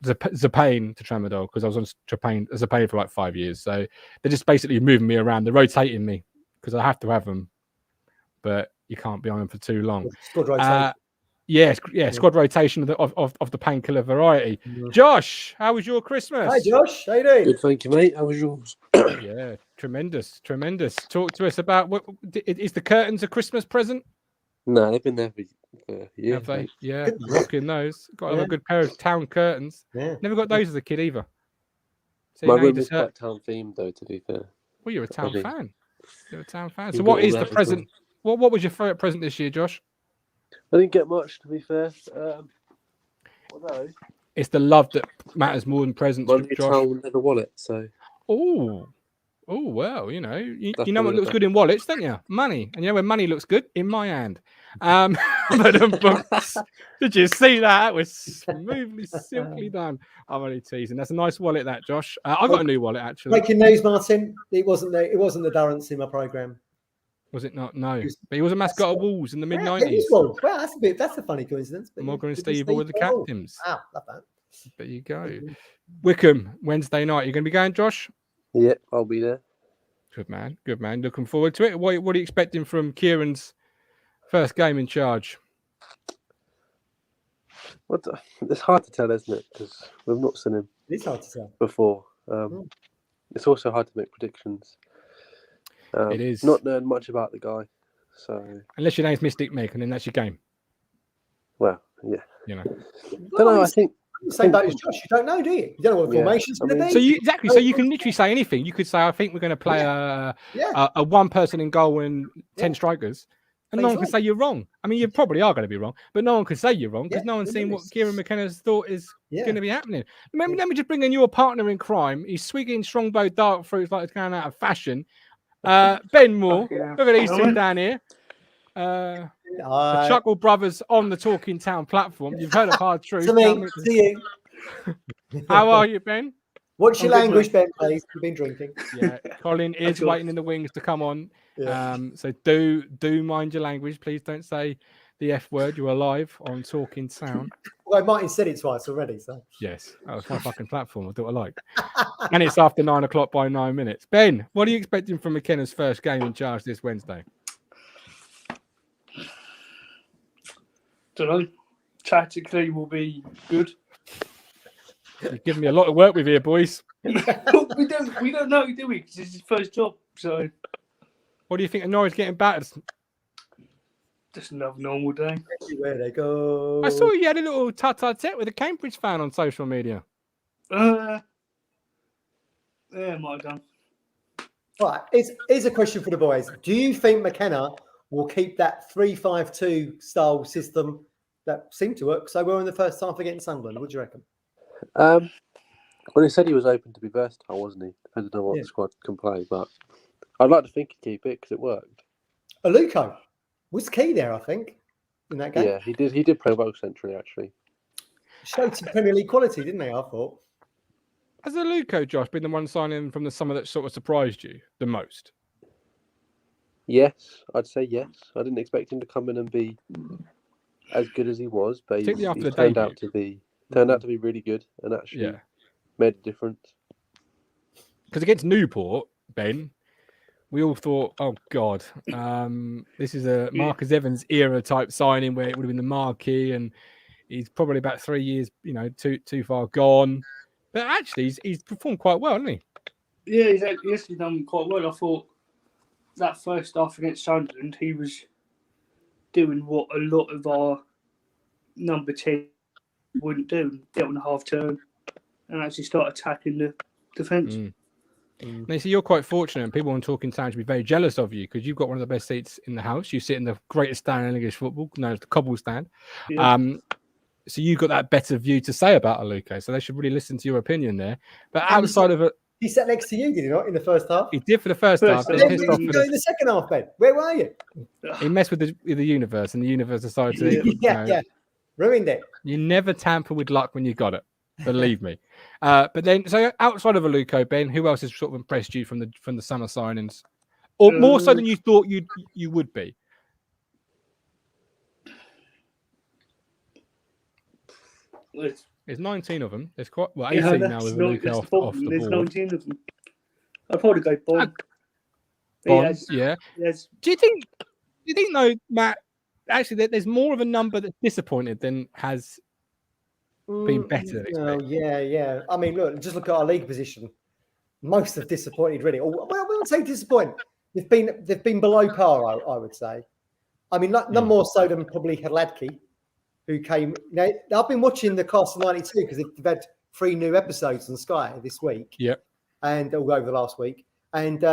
to Tramadol because I was on Zapain for like 5 years. So they're just basically moving me around. They're rotating me because I have to have them, but you can't be on them for too long.
Squad rotation.
Squad rotation of the painkiller variety. Josh, how was your Christmas?
Hi, Josh. How you doing?
Good, thank you, mate. How was yours?
Yeah, tremendous. Talk to us about is the curtains a Christmas present?
No, they've been there for years.
Have they?
Mate.
Yeah, rocking those. Got a good pair of town curtains.
Yeah.
Never got those as a kid either. So
My room is quite town themed, though. To be fair.
Well, you're a town fan. You're a town fan. So,
You've
what
got
is
all
the
that as
present? What was your favourite present this year, Josh?
I didn't get much, to be fair. Although
It's the love that matters more than presents,
my new
Josh.
town leather wallet. So.
Oh, well, you know
That's
what looks good in wallets, don't you? Money, and you know where money looks good in my hand. But did you see that? It was smoothly, silkily done. I'm only teasing. That's a nice wallet, that Josh. I got a new wallet actually.
Breaking news, Martin. It wasn't the Durrants in my program.
Was it not? No, but he was a mascot of Wolves in the mid-90s.
Wow, that's a funny coincidence.
Mogul and Steve were the captains.
Wow, love that.
There you go. Wycombe, Wednesday night. You going to be going, Josh?
Yeah, I'll be there.
Good man. Looking forward to it. What are you expecting from Kieran's first game in charge?
It's hard to tell, isn't it? Because we've not seen him.
It's hard to tell
before. It's also hard to make predictions.
It is
not knowing much about the guy, so
unless your name's Mystic Mick, and then that's your game.
Well, yeah,
you know.
Don't know. I think
same boat as Josh. You don't know, do you? You don't know what the formation's going to be.
So you can literally say anything. You could say, I think we're going to play a one person in goal and 10 strikers. And no one can say you're wrong. I mean, you probably are going to be wrong, but no one can say you're wrong because no one's seen what Kieran McKenna's thought is going to be happening. Let me just bring in your partner in crime. He's swigging strongbow dark fruits like it's going out of fashion. Ben Moore, look at these two down here. The Chuckle Brothers on the Talking Town platform. You've heard of Hard Truth.
To you.
How are you, Ben?
What's your language, Ben, please? You've been drinking.
Yeah, Colin is waiting in the wings to come on. Yeah. So do mind your language. Please don't say the F word. You're live on Talking Town.
Well, Martin said it twice already. So
yes, that was my fucking platform. I do what I like. And it's after 9 o'clock by 9 minutes. Ben, what are you expecting from McKenna's first game in charge this Wednesday?
Don't know. Tactically will be good.
You're giving me a lot of work with here, boys.
we don't know, do we? Because it's his first job. So
what do you think of Norwich getting battered?
Just another normal day.
Where they go.
I saw you had a little tete with a Cambridge fan on social media.
Yeah, might have done.
Right, here's a question for the boys. Do you think McKenna will keep that 3-5-2 style system that seemed to work so well in the first half against Sunderland? What do you reckon?
Well, he said he was open to be versatile, wasn't he? Depending on what the squad can play, but I'd like to think he'd keep it because it worked.
Aluko was key there, I think, in that game.
Yeah, he did. He did play well centrally, actually.
Showed some Premier League quality, didn't they? I thought.
Has Aluko, Josh, been the one signing from the summer that sort of surprised you the most?
Yes, I'd say yes. I didn't expect him to come in and be as good as he was, but he turned out to be really good and actually made a difference.
Because against Newport, Ben, we all thought, oh God, this is a Marcus Evans era type signing where it would have been the marquee, and he's probably about 3 years, too far gone. But actually, he's performed quite well, hasn't he?
Yeah, he's done quite well. I thought that first half against Sunderland, he was doing what a lot of our number 10 wouldn't do, get on the half turn and actually start attacking the defence.
Now, so you're quite fortunate, and people on Talking Town should be very jealous of you because you've got one of the best seats in the house. You sit in the greatest stand in English football, known as the Cobble stand.
Yeah.
So you've got that better view to say about Aluko. So they should really listen to your opinion there. But outside of it,
he sat next to you, did he not, in the first half?
he did for the first half.
Where did you go in the second half, Ben? Where were you?
He messed with the universe, and the universe decided to.
Yeah, ruined it.
You never tamper with luck when you got it. Believe me. But then, so outside of Aluko, Ben, who else has sort of impressed you from the summer signings, or more so than you thought you would be? There's 19 of them. There's quite 18 now with Aluko off the board.
There's 19 of them. I'd probably go Bond.
Bond, yeah.
Yes.
Do you think though, Matt? Actually, there's more of a number that's disappointed than has been better than expected.
Yeah. I mean, just look at our league position. Most have disappointed, really. Well, I wouldn't say disappointed. They've been below par, I would say. I mean, none more so than probably Hladky, who came. I've been watching the Castle 92 because they've had 3 new episodes on Sky this week.
Yep. And
all over the last week. And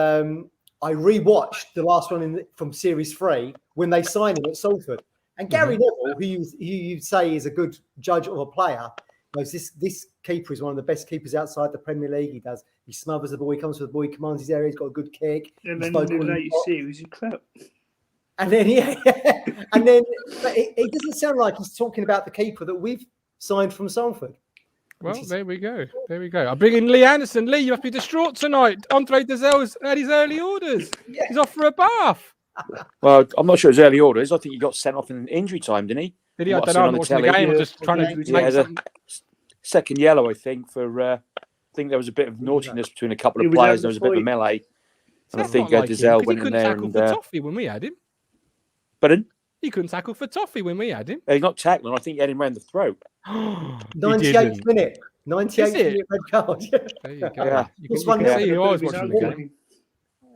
I rewatched the last one from Series 3 when they signed him at Salford. And Gary Neville, who you say is a good judge of a player, knows this keeper is one of the best keepers outside the Premier League. He smothers the ball, he comes for the ball, he commands his area, he's got a good kick.
And then the series, he crap.
And then but it doesn't sound like he's talking about the keeper that we've signed from Salford.
Well, there we go. I bring in Lee Anderson. Lee, you must be distraught tonight. Andre Dezel's had his early orders. Yeah. He's off for a bath.
Well, I'm not sure his early orders. I think he got sent off in injury time, didn't he?
Did he? I don't know. I'm watching the game. I'm just trying to make something.
Second yellow, I think, for... I think there was a bit of naughtiness between a couple of players. There was a bit of a melee. And I think Dezel went in there and...
He couldn't tackle for Toffee when we had him.
Pardon?
He couldn't tackle for Toffee when we had him.
He's not tackling. I think he had him round the throat.
98th minute. 98th minute red card.
There you go. Yeah. You can see who I was watching the game.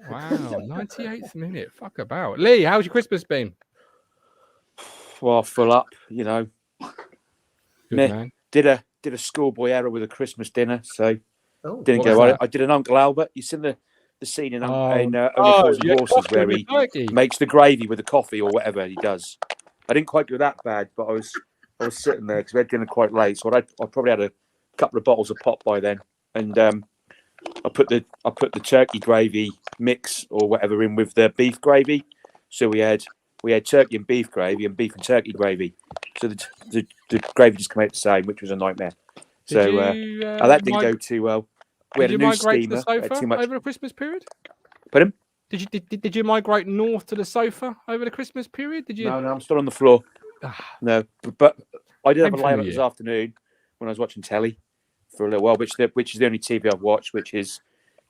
Wow, 98th minute. Fuck about. Lee, how's your Christmas been?
Well, full up,
Good man.
Did a schoolboy error with a Christmas dinner, so didn't go right. I did an Uncle Albert. You seen the scene in Only Fools and Horses where he makes the gravy with the coffee or whatever he does. I didn't quite do that bad, but I was sitting there because we had dinner quite late, so I probably had a couple of bottles of pop by then, and I put the turkey gravy mix or whatever in with the beef gravy. So we had turkey and beef gravy and beef and turkey gravy. So the gravy just came out the same, which was a nightmare. That didn't go too well. We had a new steamer.
To the sofa over the Christmas period?
Pardon?
Did you migrate north to the sofa over the Christmas period? Did you?
No, I'm still on the floor. No, but I did have a layup this afternoon when I was watching telly for a little while, which is the only TV I've watched, which is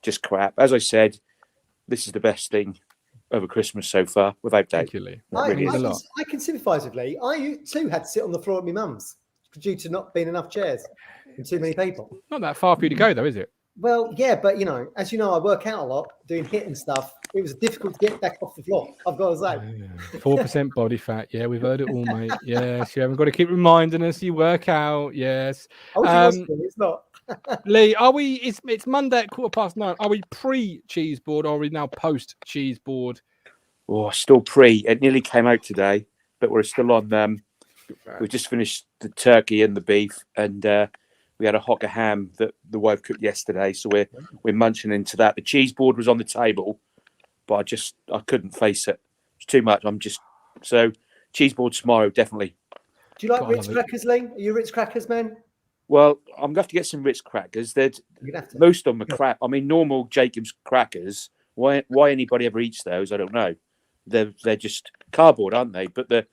just crap. As I said, this is the best thing over Christmas so far, without doubt.
I can sympathise with Lee. I too had to sit on the floor at my mum's due to not being enough chairs and too many people.
Not that far for you to go, though, is it?
Well, yeah, but as you know, I work out a lot, doing HIIT and stuff. It was difficult to get back off the floor, I've got to say. 4%
body fat. Yeah, we've heard it all, mate. Yes, you haven't got to keep reminding us you work out. Yes.
It's not.
Lee, it's Monday at 9:15. Are we pre-cheese board or are we now post-cheese board?
Oh, still pre. It nearly came out today, but we're still on. We've just finished the turkey and the beef, and we had a hock of ham that the wife cooked yesterday, so we're munching into that. The cheese board was on the table, but I couldn't face it. It's too much. So cheese board tomorrow, definitely.
Do you like Ritz crackers, Lee? Are you a Ritz crackers man?
Well, I'm going to have to get some Ritz crackers. Most of them are crap. I mean, normal Jacob's crackers. Why anybody ever eats those? I don't know. They're just cardboard, aren't they? But the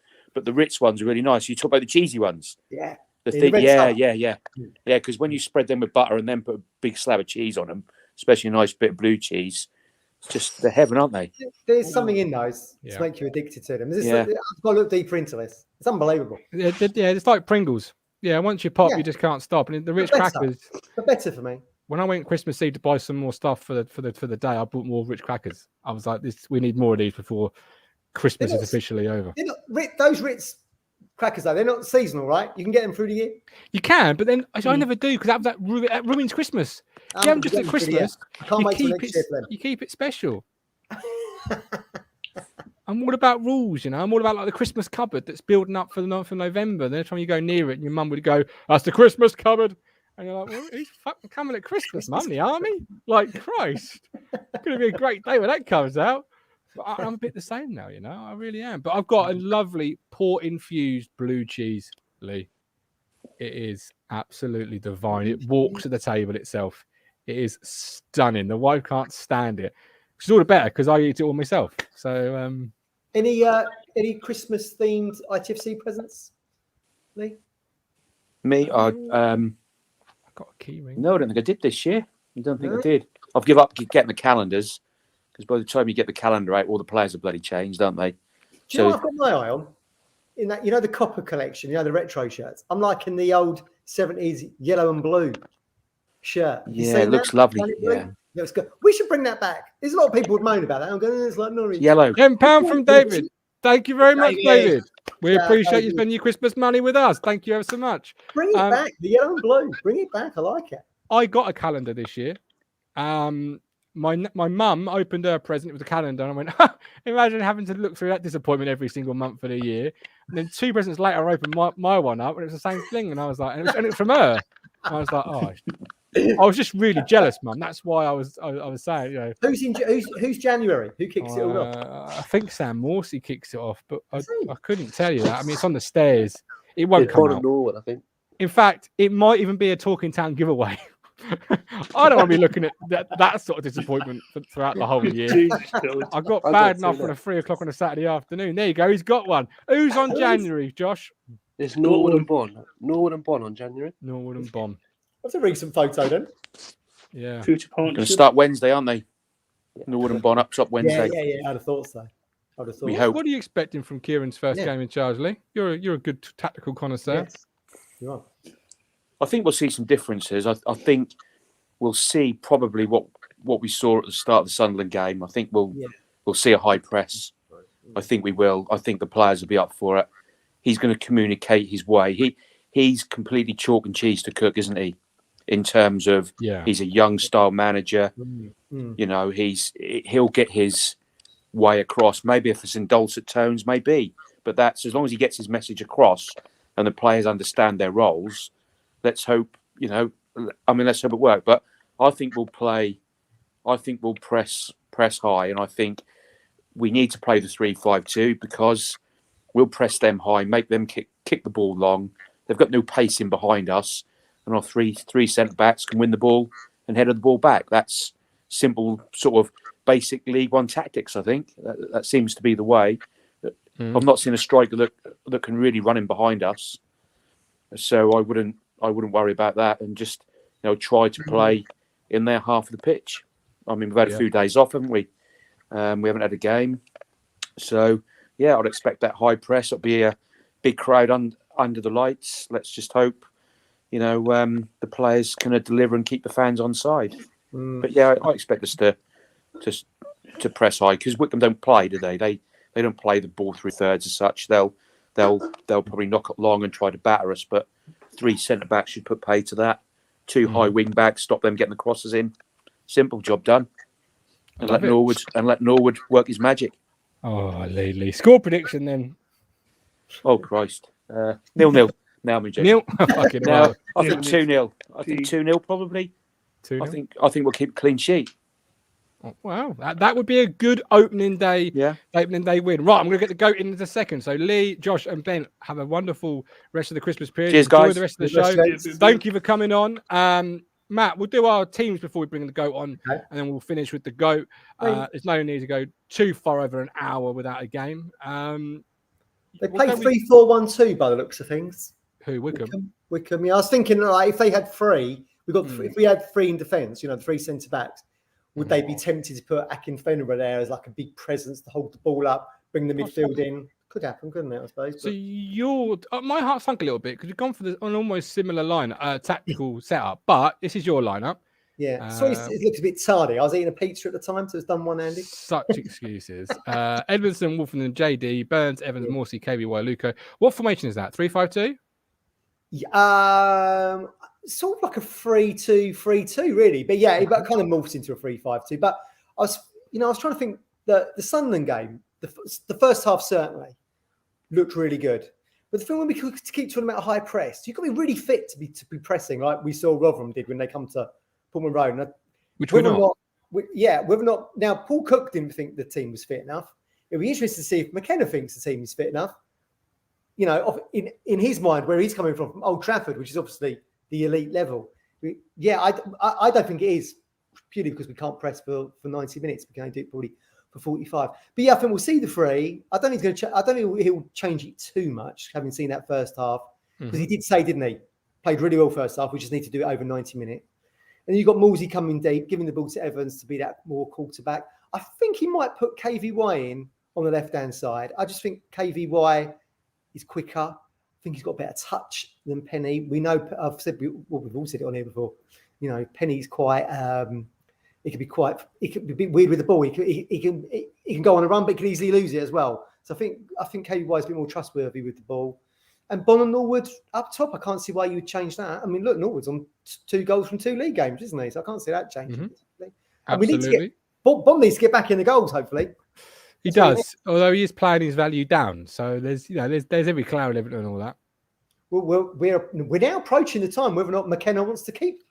Ritz ones are really nice. You talk about the cheesy ones.
Yeah.
Yeah. Because when you spread them with butter and then put a big slab of cheese on them, especially a nice bit of blue cheese, It's just they're heaven, aren't they?
There's something in those
Yeah.
to make you addicted to them.
Yeah.
I've got to look deeper into this. It's unbelievable.
Yeah, it's like Pringles. Yeah, once you pop,
Yeah.
you just can't stop. And the Ritz
But better.
crackers.
But better for me.
When I went Christmas Eve to buy some more stuff for the day, I bought more Ritz crackers. I was like, we need more of these before Christmas is officially over.
Those Ritz crackers, though, they're not seasonal, right? You can get them through the year.
You can, but then I never do because that ruins Christmas. You have them just at Christmas.
Can't wait till next year for them.
You keep it special. I'm all about rules, you know. I'm all about like the Christmas cupboard that's building up for the 9th of November. Then every time you go near it, and your mum would go, "That's the Christmas cupboard," and you're like, well, "Who's fucking coming at Christmas, mum? The army? Like Christ! It's going to be a great day when that comes out." But I'm a bit the same now, you know. I really am. But I've got a lovely port-infused blue cheese, Lee. It is absolutely divine. It walks at the table itself. It is stunning. The wife can't stand it. It's all the better because I eat it all myself. So,
any Christmas themed ITFC presents, Lee?
Me, I
got a key ring.
no, I don't think I did this year. I don't think I did. I've given up getting the calendars because by the time you get the calendar out, all the players are bloody changed, don't they?
Do you know what I've got my eye on? In that, the copper collection, the retro shirts. I'm liking the old 70s yellow and blue shirt.
Yeah, it looks lovely. Yeah.
Looks good. We should bring that back. There's a lot of people would moan about that. I'm going, it's like Norwich.
Yellow.
£10 from David. Thank you very much, David. We appreciate you
David.
spending your Christmas money with us. Thank you ever so much.
Bring it back. The yellow and blue. Bring it back. I like it.
I got a calendar this year. My mum opened her present with a calendar, and I went, imagine having to look through that disappointment every single month for the year. And then 2 presents later, I opened my one up, and it was the same thing. And I was like, and it was from her. And I was like, oh, I was just really jealous, Mum. That's why I was saying,
Who's January? Who kicks it all off?
I think Sam Morsey kicks it off, but I couldn't tell you that. I mean, it's on the stairs. It won't come out.
Norwood, I think.
In fact, it might even be a Talking Town giveaway. I don't want to be looking at that sort of disappointment throughout the whole year. I got bad enough on a 3 o'clock on a Saturday afternoon. There you go. He's got one. Who's on January, Josh?
It's Norwood and Bon. Norwood and Bon on January.
Norwood and Bon.
That's a recent photo, then.
Yeah.
Future
Going to
partnership.
start Wednesday, aren't they? Norwood and Bon up top Wednesday.
Yeah. I'd have thought so.
We hope.
What are you expecting from Kieran's first game in charge, Lee? You're a good tactical connoisseur.
Yes. You are.
I think we'll see some differences. I think we'll see probably what we saw at the start of the Sunderland game. I think we'll see a high press. I think we will. I think the players will be up for it. He's going to communicate his way. He's completely chalk and cheese to Cook, isn't he? In terms of he's a young style manager. You know, he'll get his way across. Maybe if it's in dulcet tones, maybe. But that's as long as he gets his message across and the players understand their roles. Let's hope, let's hope it works. But I think we'll play. I think we'll press high, and I think we need to play the 3-5-2 because we'll press them high, make them kick the ball long. They've got no pace in behind us, and our three centre backs can win the ball and header the ball back. That's simple, sort of basic League One tactics. I think that seems to be the way. I've not seen a striker that can really run in behind us, so I wouldn't worry about that, and just try to play in their half of the pitch. I mean, we've had a few days off, haven't we? We haven't had a game, so I'd expect that high press. It'll be a big crowd under the lights. Let's just hope, the players can deliver and keep the fans on side. But I expect us to press high because Wycombe don't play, do they? They don't play the ball through thirds as such. They'll probably knock it long and try to batter us, but 3 centre backs should put pay to that. 2 high wing backs, stop them getting the crosses in. Simple job done. And let Norwood work his magic.
Oh, Lee. Score prediction then.
Oh Christ. 0-0. Now I'm joking.
Fucking
no, I think 2-0. I think 2-0 probably.
2-0?
I think we'll keep a clean sheet.
Oh, wow, that would be a good opening day. Opening day win. Right, I'm going to get the goat in a second. So Lee, Josh, and Ben have a wonderful rest of the Christmas period.
Cheers,
Enjoy
guys.
the rest of the show. Thank you for coming on. Matt, we'll do our teams before we bring the goat on, and then we'll finish with the goat. There's no need to go too far over an hour without a game.
They play 3-4-1-2 by the looks of things.
Who, Wycombe?
Wycombe. Yeah, I was thinking if they had 3, if we had 3 in defence, the 3 centre backs, Would they be tempted to put Akinfenwa there as like a big presence to hold the ball up, bring the midfield in? Could happen, couldn't it? I suppose.
So you're my heart sunk a little bit because we've gone for an almost similar line, tactical setup. But this is your lineup.
Yeah, sorry, it looks a bit tardy. I was eating a pizza at the time, so it's done one-handed.
Such excuses. Edmondson, Wolfen, and JD, Burns, Evans, Morsey, KVY, Luco. What formation is that? 3-5-2?
Sort of like a 3-2-3-2, really. But yeah, it kind of morphs into a 3-5-2. But I was trying to think that the Sunderland game, the first half certainly looked really good. But the thing when we keep talking about high press, you've got to be really fit to be pressing, like we saw Rotherham did when they come to Pullman Road.
Which we're not.
Whether or not now Paul Cook didn't think the team was fit enough. It'll be interesting to see if McKenna thinks the team is fit enough. You know, in his mind, where he's coming from Old Trafford, which is obviously the elite level. Yeah, I don't think it is purely because we can't press for 90 minutes. We can only do it probably for 45. But yeah, I think we'll see the three. I don't think he's going to. I don't think he'll change it too much, having seen that first half, because he did say, didn't he? Played really well first half. We just need to do it over 90 minutes. And then you've got Morsey coming deep, giving the ball to Evans to be that more quarterback. I think he might put KVY in on the left-hand side. I just think KVY is quicker. I think he's got better touch than Penny. We know, we've all said it on here before. You know, Penny's quite, he can be a bit weird with the ball. He can go on a run, but he can easily lose it as well. So I think KVY is a bit more trustworthy with the ball. And Bon and Norwood up top, I can't see why you would change that. I mean, look, Norwood's on 2 goals from 2 league games, isn't he? So I can't see that changing. And we need to get Bon needs to get back in the goals, hopefully.
He does, although he is playing his value down. So there's every cloud evidence and all that.
Well, we're now approaching the time whether or not McKenna wants to keep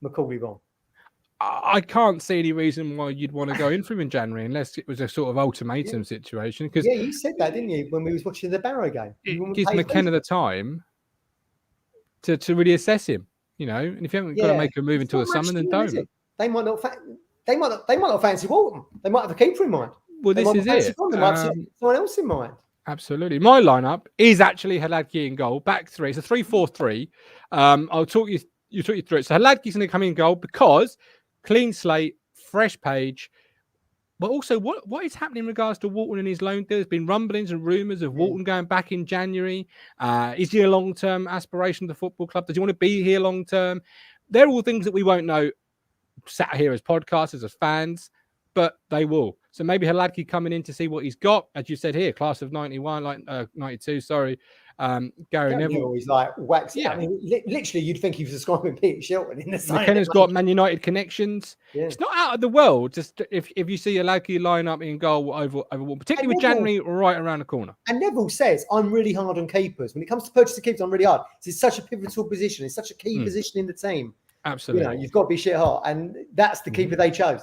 Macaulay Bon.
I can't see any reason why you'd want to go in for him in January unless it was a sort of ultimatum situation. Because
you said that, didn't you, when we was watching the Barrow game?
It gives McKenna the time to really assess him, you know. And if you haven't got to make a move until the summer, then don't.
They might not fancy Walton. They might have a keeper in mind.
Well, this is it.
They might have someone else in mind.
Absolutely. My lineup is actually Haladki in goal, back three. It's a 3-4-3. I'll talk you through it. So Haladki's going to come in goal because clean slate, fresh page. But also, what is happening in regards to Walton and his loan deal? There's been rumblings and rumours of Walton going back in January. Is he a long-term aspiration of the football club? Does he want to be here long-term? They're all things that we won't know sat here as podcasters, as fans, but they will. So maybe Haladki coming in to see what he's got. As you said here, class of 92, sorry. Gary Neville.
He's like wax. Yeah. I mean, literally, you'd think he was describing Peter Shilton in the same.
McKenna's got Man United connections. Yeah. It's not out of the world. Just if you see Haladki line up in goal over particularly with January right around the corner.
And Neville says, I'm really hard on keepers. When it comes to purchasing keepers, I'm really hard. It's such a pivotal position. It's such a key position in the team.
Absolutely.
You know, you've got to be shit hot. And that's the keeper they chose.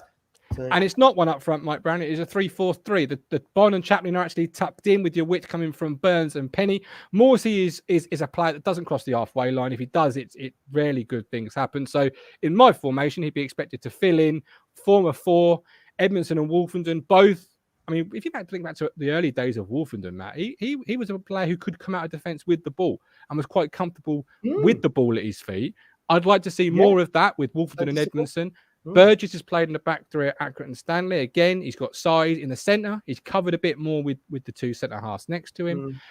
So.
And it's not one up front, Mike Brown. It is a 3-4-3. The Bon and Chaplin are actually tucked in with your width coming from Burns and Penny. Morsey is a player that doesn't cross the halfway line. If he does, it rarely good things happen. So in my formation, he'd be expected to fill in, form a 4. Edmondson and Wolfenden, both. I mean, if you think back to the early days of Wolfenden, Matt, he was a player who could come out of defence with the ball and was quite comfortable with the ball at his feet. I'd like to see more of that with Wolfenden and Edmondson. Burgess has played in the back three at Accrington and Stanley. Again, he's got size in the centre. He's covered a bit more with the 2 centre halves next to him.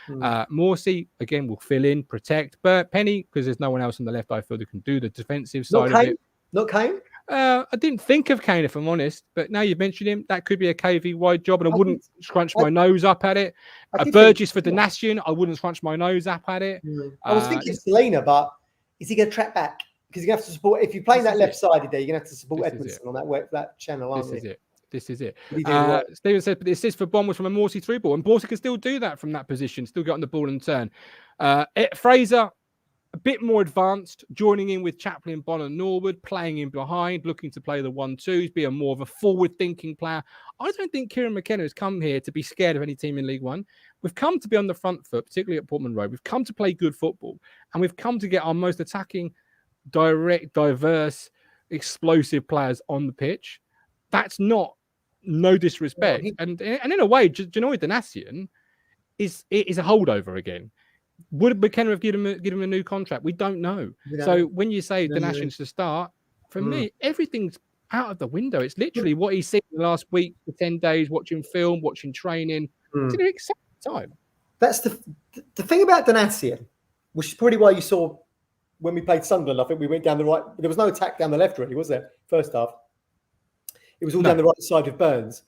Morsey, again, will fill in, protect. Penny, because there's no one else on the left, I feel, that can do the defensive side of it.
Not Kane?
I didn't think of Kane, if I'm honest, but now you've mentioned him, that could be a KVY job, and I wouldn't scrunch my nose up at it. Burgess for Donation, I wouldn't scrunch my nose up at it.
I was thinking Selena, but is he going to track back? Because you're going to have to support, if you're playing that left-sided there, you're going to have to support Edmondson on that channel, aren't you?
This is it. Stephen said, but the assist for Bon was from a Morsey through ball, and Morsey can still do that from that position, still get on the ball and turn. Fraser, a bit more advanced, joining in with Chaplin, Bon and Norwood, playing in behind, looking to play the 1-2s, be a more of a forward-thinking player. I don't think Kieran McKenna has come here to be scared of any team in League One. We've come to be on the front foot, particularly at Portman Road. We've come to play good football, and we've come to get our most attacking, direct, diverse, explosive players on the pitch. That's not no disrespect. And in a way, Janoy Donation is a holdover again. Would McKenna have given him a new contract? We don't know. So when you say Donation's to start, for me, everything's out of the window. It's literally what he's seen in the last week for 10 days, watching film, watching training. It's an exciting time.
That's the thing about Donatian, which is probably why you saw when we played Sunderland. I think we went down the right. There was no attack down the left, really, was there? First half, it was all down the right side of Burns.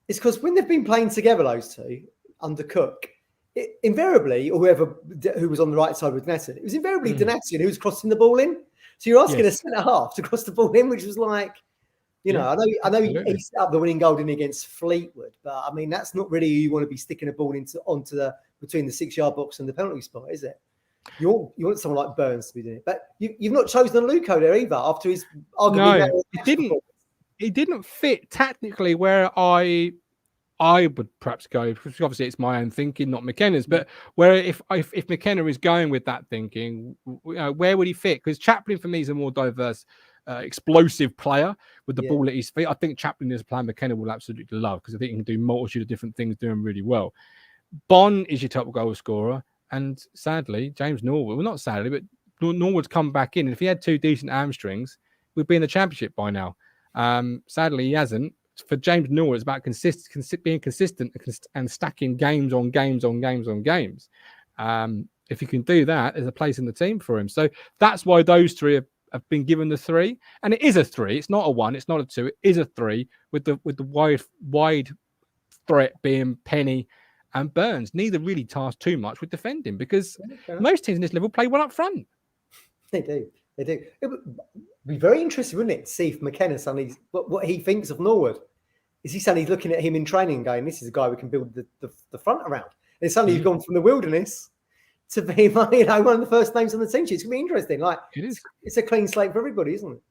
It's because when they've been playing together, those two under Cook, invariably, or who was on the right side with Donatian, it was invariably Donatian who was crossing the ball in. So you're asking a centre half to cross the ball in, which was like, you know, I know he set up the winning goal against Fleetwood, but I mean that's not really who you want to be sticking a ball onto between the 6-yard box and the penalty spot, is it? You want someone like Burns to be doing it, but you've not chosen Luco there either. After his arguably
he didn't fit technically where I would perhaps go, because obviously it's my own thinking, not McKenna's. But where if McKenna is going with that thinking, where would he fit? Because Chaplin for me is a more diverse, explosive player with the ball at his feet. I think Chaplin is a player McKenna will absolutely love, because I think he can do multitude of different things, doing really well. Bon is your top goal scorer, and sadly, James Norwood. Well, not sadly, but Norwood's come back in. And if he had 2 decent hamstrings, we'd be in the Championship by now. Sadly, he hasn't. For James Norwood, it's about being consistent and stacking games on games on games on games. If he can do that, there's a place in the team for him. So that's why those three have been given the 3. And it is a 3. It's not a 1. It's not a 2. It is a 3 with the wide threat being Penny and Burns. Neither really task too much with defending, because most teams in this level play well up front.
They do. It would be very interesting, wouldn't it, to see if McKenna suddenly what he thinks of Norwood. Is he suddenly looking at him in training and going, this is a guy we can build the front around? And suddenly you've gone from the wilderness to being one of the first names on the team sheet. It's going to be interesting. Like, it is. It's a clean slate for everybody, isn't it?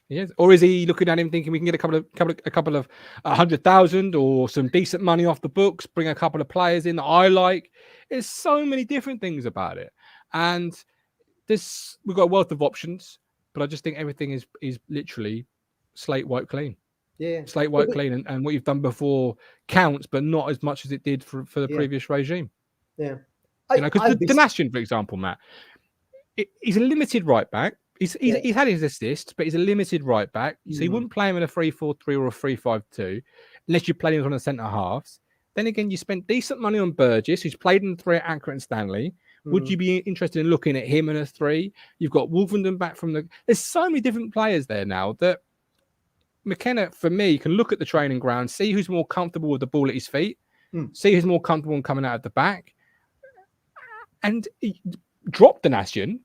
Yes. Or is he looking at him thinking we can get a couple of 100,000 or some decent money off the books, bring a couple of players in that I like? There's so many different things about it. And we've got a wealth of options, but I just think everything is literally slate white clean.
Yeah,
slate white clean, and what you've done before counts, but not as much as it did for the previous regime.
Yeah,
because Donatian, for example, Matt, he's a limited right back. He's had his assists, but he's a limited right back, so you wouldn't play him in a 3-4-3 or a 3-5-2 unless you play him on the centre halves. Then again, you spent decent money on Burgess, who's played in 3 at Accra and Stanley. Would you be interested in looking at him in a 3? You've got Wolverhampton back from there's so many different players there now that McKenna, for me, can look at the training ground, see who's more comfortable with the ball at his feet, see who's more comfortable in coming out of the back, and drop Donatian,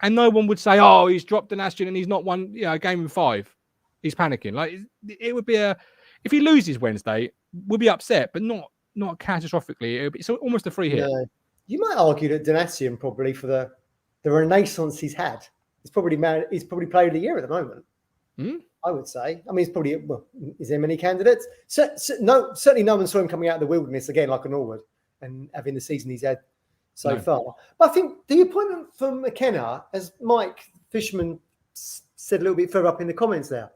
and no one would say, "Oh, he's dropped Donatian and he's not won, a game in 5. He's panicking." Like, it would be if he loses Wednesday, we'll be upset, but not catastrophically. It's almost a free hit.
Yeah. You might argue that Donatian, probably for the renaissance he's had, he's probably player of the year at the moment. I would say. I mean, it's probably, is there many candidates? Certainly no one saw him coming out of the wilderness again like a Norwood and having the season he's had so far. But I think the appointment for McKenna, as Mike Fisherman said a little bit further up in the comments there,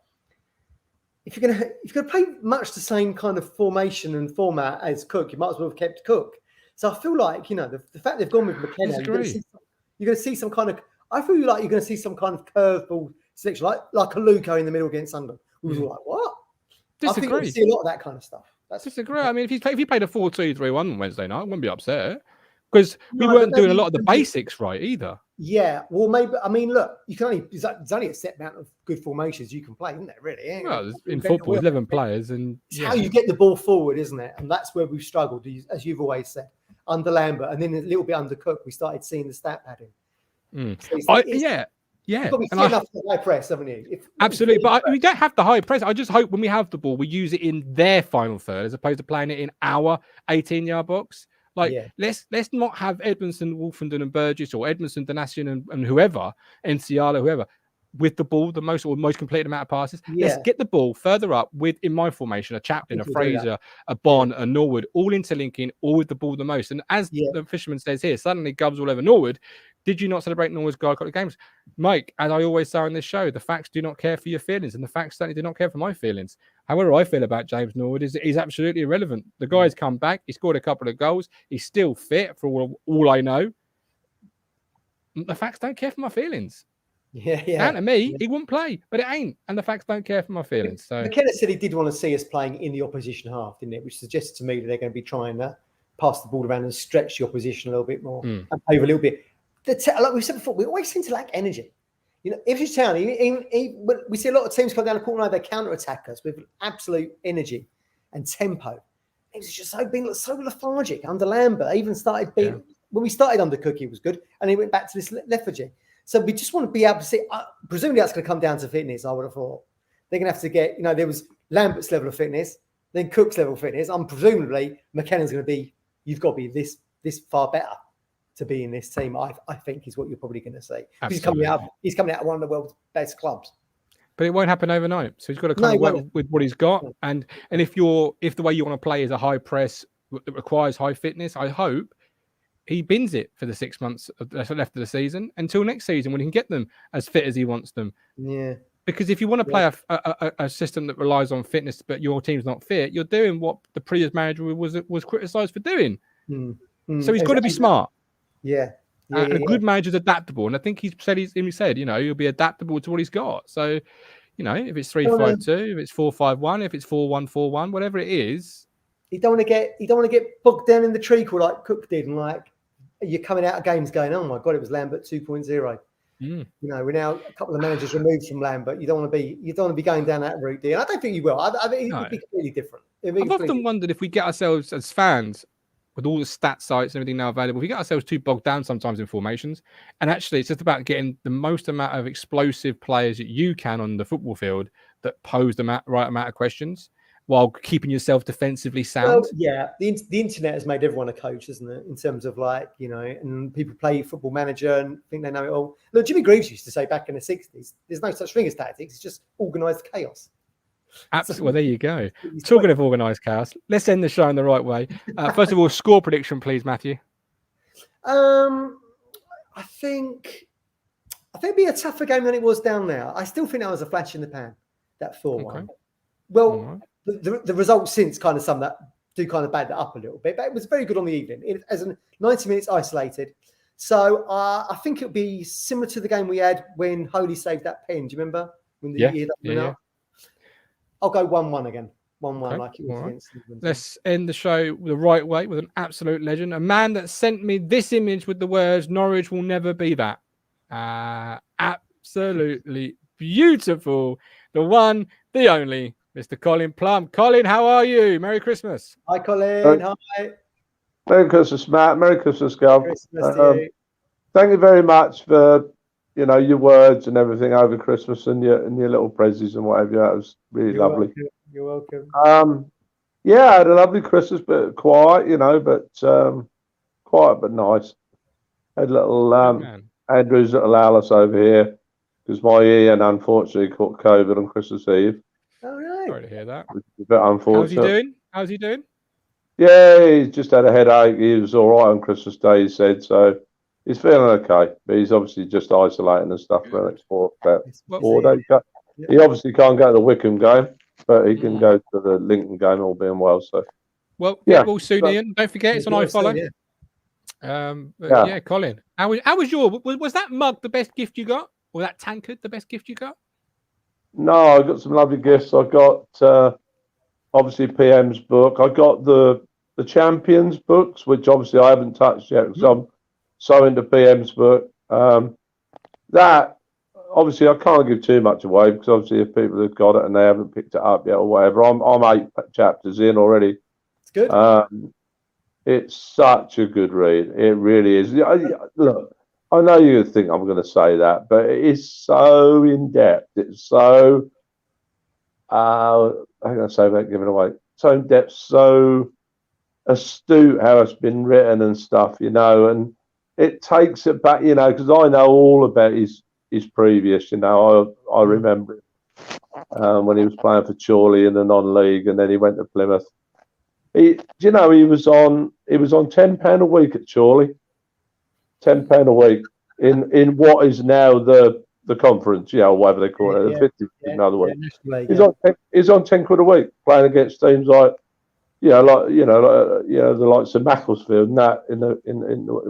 if you're gonna play much the same kind of formation and format as Cook, you might as well have kept Cook. So I feel like, the fact they've gone with McKenna, you're going to see some kind of, I feel like you're going to see some kind of curveball selection, like a Luco in the middle against Sunderland. We were like, what?
Disagree.
I think we'll see a lot of that kind of stuff.
Disagree. I mean, if you played a 4-2-3-1 on Wednesday night, I wouldn't be upset, because we weren't doing a lot of the basics right either.
Yeah, well, maybe. I mean, look, there's only a set amount of good formations you can play, isn't there? Really?
Well, in football, 11 players, and
it's how you get the ball forward, isn't it? And that's where we've struggled, as you've always said, under Lambert, and then a little bit under Cook. We started seeing the stat padding. So
yeah.
You've got to be fit enough for the high press, haven't you?
Absolutely, but we don't have the high press. I just hope when we have the ball, we use it in their final third as opposed to playing it in our 18-yard box. Let's not have Edmondson, Wolfenden, and Burgess, or Edmondson, Donatian, and whoever, Enciala, whoever, with the ball, the most complete amount of passes. Yeah. Let's get the ball further up in my formation, a Chaplin, a Fraser, a Bon, a Norwood, all interlinking, all with the ball the most. And as the Fisherman says here, suddenly Gubs all over Norwood. Did you not celebrate Norwood's goal a games? Mike, as I always say on this show, the facts do not care for your feelings, and the facts certainly do not care for my feelings. However I feel about James Norwood is absolutely irrelevant. The guy's come back. He scored a couple of goals. He's still fit for all I know. The facts don't care for my feelings. Down to me, he wouldn't play, but it ain't. And the facts don't care for my feelings. So
McKenna said he did want to see us playing in the opposition half, didn't it? Which suggests to me that they're going to be trying to pass the ball around and stretch the opposition a little bit more and over a little bit. Like we said before, we always seem to lack energy. You know, Ipswich Town, we see a lot of teams come down the court and they counter-attack us with absolute energy and tempo. It was just so lethargic under Lambert. Even started being when we started under Cookie, it was good, and he went back to this lethargy. So we just want to be able to see. Presumably, that's going to come down to fitness. I would have thought they're going to have to get. You know, there was Lambert's level of fitness, then Cook's level of fitness. Presumably McKenna's going to be. You've got to be this far better to be in this team. I think is what you're probably going to see. He's coming out of one of the world's best clubs.
But it won't happen overnight. So he's got to kind of work with what he's got. And if the way you want to play is a high press that requires high fitness, I hope he bins it for the 6 months left of the season until next season when he can get them as fit as he wants them.
Yeah.
Because if you want to play a system that relies on fitness, but your team's not fit, you're doing what the previous manager was criticised for doing. So he's got to be smart.
Yeah.
And a good manager's adaptable. And I think he said, you know, he'll be adaptable to what he's got. So, you know, if it's 3-5-2, if it's 4-5-1, if it's 4-1-4-1, whatever it is.
You don't want to get bogged down in the treacle like Cook did, and like you're coming out of games going, oh my God, it was Lambert 2.0. You know, we're now a couple of managers removed from Lambert. You don't want to be going down that route, dear. I don't think you will. I think it would be completely different.
I've often wondered if we get ourselves as fans, with all the stat sites and everything now available, we get ourselves too bogged down sometimes in formations. And actually, it's just about getting the most amount of explosive players that you can on the football field that pose the right amount of questions while keeping yourself defensively sound.
Well, yeah, the internet has made everyone a coach, hasn't it? In terms of like, you know, and people play Football Manager and think they know it all. Look, Jimmy Greaves used to say back in the 60s, there's no such thing as tactics. It's just organised chaos.
Absolutely. Well, there you go. Talking of organised chaos, let's end the show in the right way. First of all, score prediction, please, Matthew.
I think it'd be a tougher game than it was down there. I still think that was a flash in the pan, that 4-1. Okay. Well, the results since kind of some that do kind of bad that up a little bit, but it was very good on the evening. As 90 minutes isolated. So I think it'll be similar to the game we had when Holy saved that pen. Do you remember? When the year that went up? I'll go 1-1 again. 1-1 like it was against England.
Let's end the show the right way with an absolute legend. A man that sent me this image with the words, Norwich will never be that. Absolutely beautiful. The one, the only, Mr. Colin Plum. Colin, how are you? Merry Christmas.
Hi, Colin. Hi.
Merry Christmas, Matt. Merry Christmas, Gov. Thank you very much for your words and everything over Christmas and your little prezzies and whatever. That was really lovely.
Welcome. You're welcome.
I had a lovely Christmas, but quiet, but quiet but nice. Had little Andrew's little Alice over here because my Ian unfortunately caught COVID on Christmas Eve.
Oh no!
Sorry to hear that.
Which is a bit unfortunate.
How's he doing?
Yeah, he's just had a headache. He was all right on Christmas Day, he said. So he's feeling okay, but he's obviously just isolating and stuff for the next 4 days. He obviously can't go to the Wycombe game, but he can go to the Lincoln game, all being well. So,
well, soon, Ian. Don't forget, it's on iFollow. Colin, how was was that mug the best gift you got, or that tankard the best gift you got?
No, I got some lovely gifts. I got obviously PM's book. I got the Champions books, which obviously I haven't touched yet because I'm so into PM's book. That obviously I can't give too much away because obviously if people have got it and they haven't picked it up yet or whatever, I'm 8 chapters in already.
It's good.
It's such a good read. It really is. Look, I know you think I'm going to say that, but it is so in depth. It's so how can I say without giving away? So in depth, so astute how it's been written and stuff, and it takes it back, because I know all about his previous, I remember when he was playing for Chorley in the non-league and then he went to Plymouth. He was on £10 a week at Chorley, £10 a week in what is now the conference, whatever they call it, the 50 in other words. He's on 10 quid a week playing against teams like the likes of Macclesfield and that in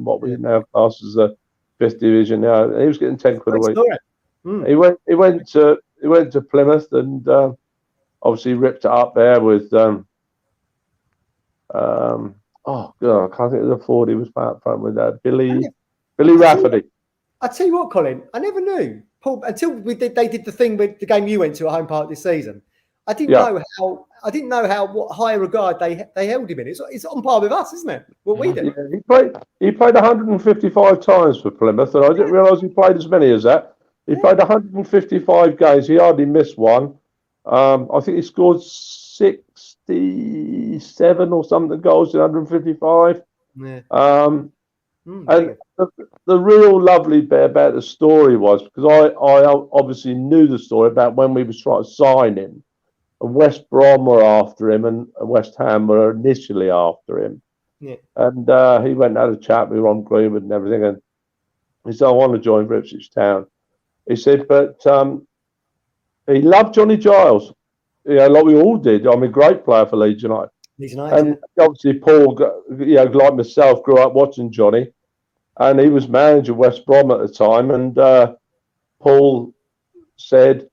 what we now class as the 5th division. He was getting 10 quid a week. He went to Plymouth and obviously ripped it up there with oh god, I can't think of the forward he was out front with Billy Rafferty.
I tell you what, Colin, I never knew Paul until they did the thing with the game you went to at Home Park this season. I didn't know how what high regard they held him in. It's on par with us, isn't it? What we do.
Yeah, he played 155 times for Plymouth, and I didn't realise he played as many as that. He played 155 games. He hardly missed one. I think he scored 67 or something goals in 155.
Yeah.
And the real lovely bit about the story was because I obviously knew the story about when we was trying to sign him. And West Brom were after him, and West Ham were initially after him.
Yeah.
And he went and had a chat with Ron Greenwood and everything, and he said, "I want to join for Ipswich Town." He said, but he loved Johnny Giles, like we all did. I mean, great player for Leeds United. And obviously, Paul, like myself, grew up watching Johnny, and he was manager of West Brom at the time. And Paul said,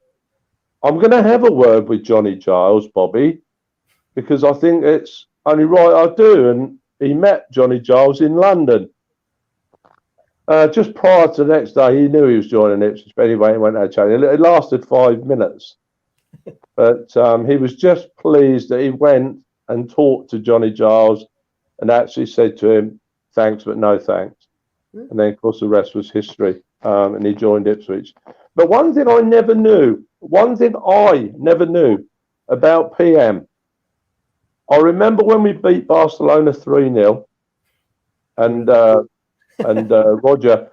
"I'm going to have a word with Johnny Giles, Bobby, because I think it's only right I do." And he met Johnny Giles in London. Just prior to the next day, he knew he was joining Ipswich. But anyway, he went out chatting. It lasted 5 minutes. But he was just pleased that he went and talked to Johnny Giles and actually said to him, "Thanks, but no thanks." And then, of course, the rest was history. And he joined Ipswich. But one thing I never knew about PM, I remember when we beat Barcelona 3-0 and Roger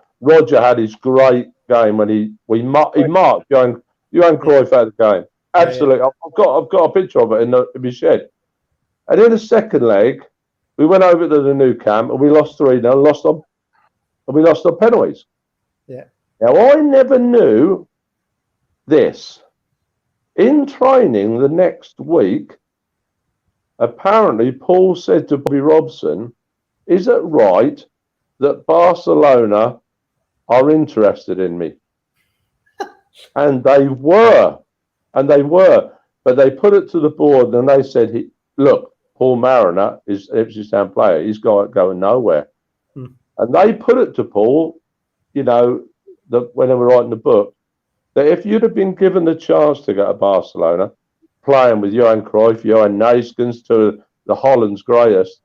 had his great game when he marked Johan Cruyff out of the game. Absolutely. Yeah. I've got a picture of it in my shed. And in the second leg, we went over to the new camp and we lost 3-0 and we lost on penalties.
Yeah.
Now, I never knew this. In training the next week, apparently Paul said to Bobby Robson, "Is it right that Barcelona are interested in me?" And they were. But they put it to the board and they said, "Look, Paul Mariner is an Ipswich Town player. He's going nowhere." And they put it to Paul, when they were writing the book, that if you'd have been given the chance to go to Barcelona, playing with Johan Cruyff, Johan Neeskens, two of the Holland's greatest,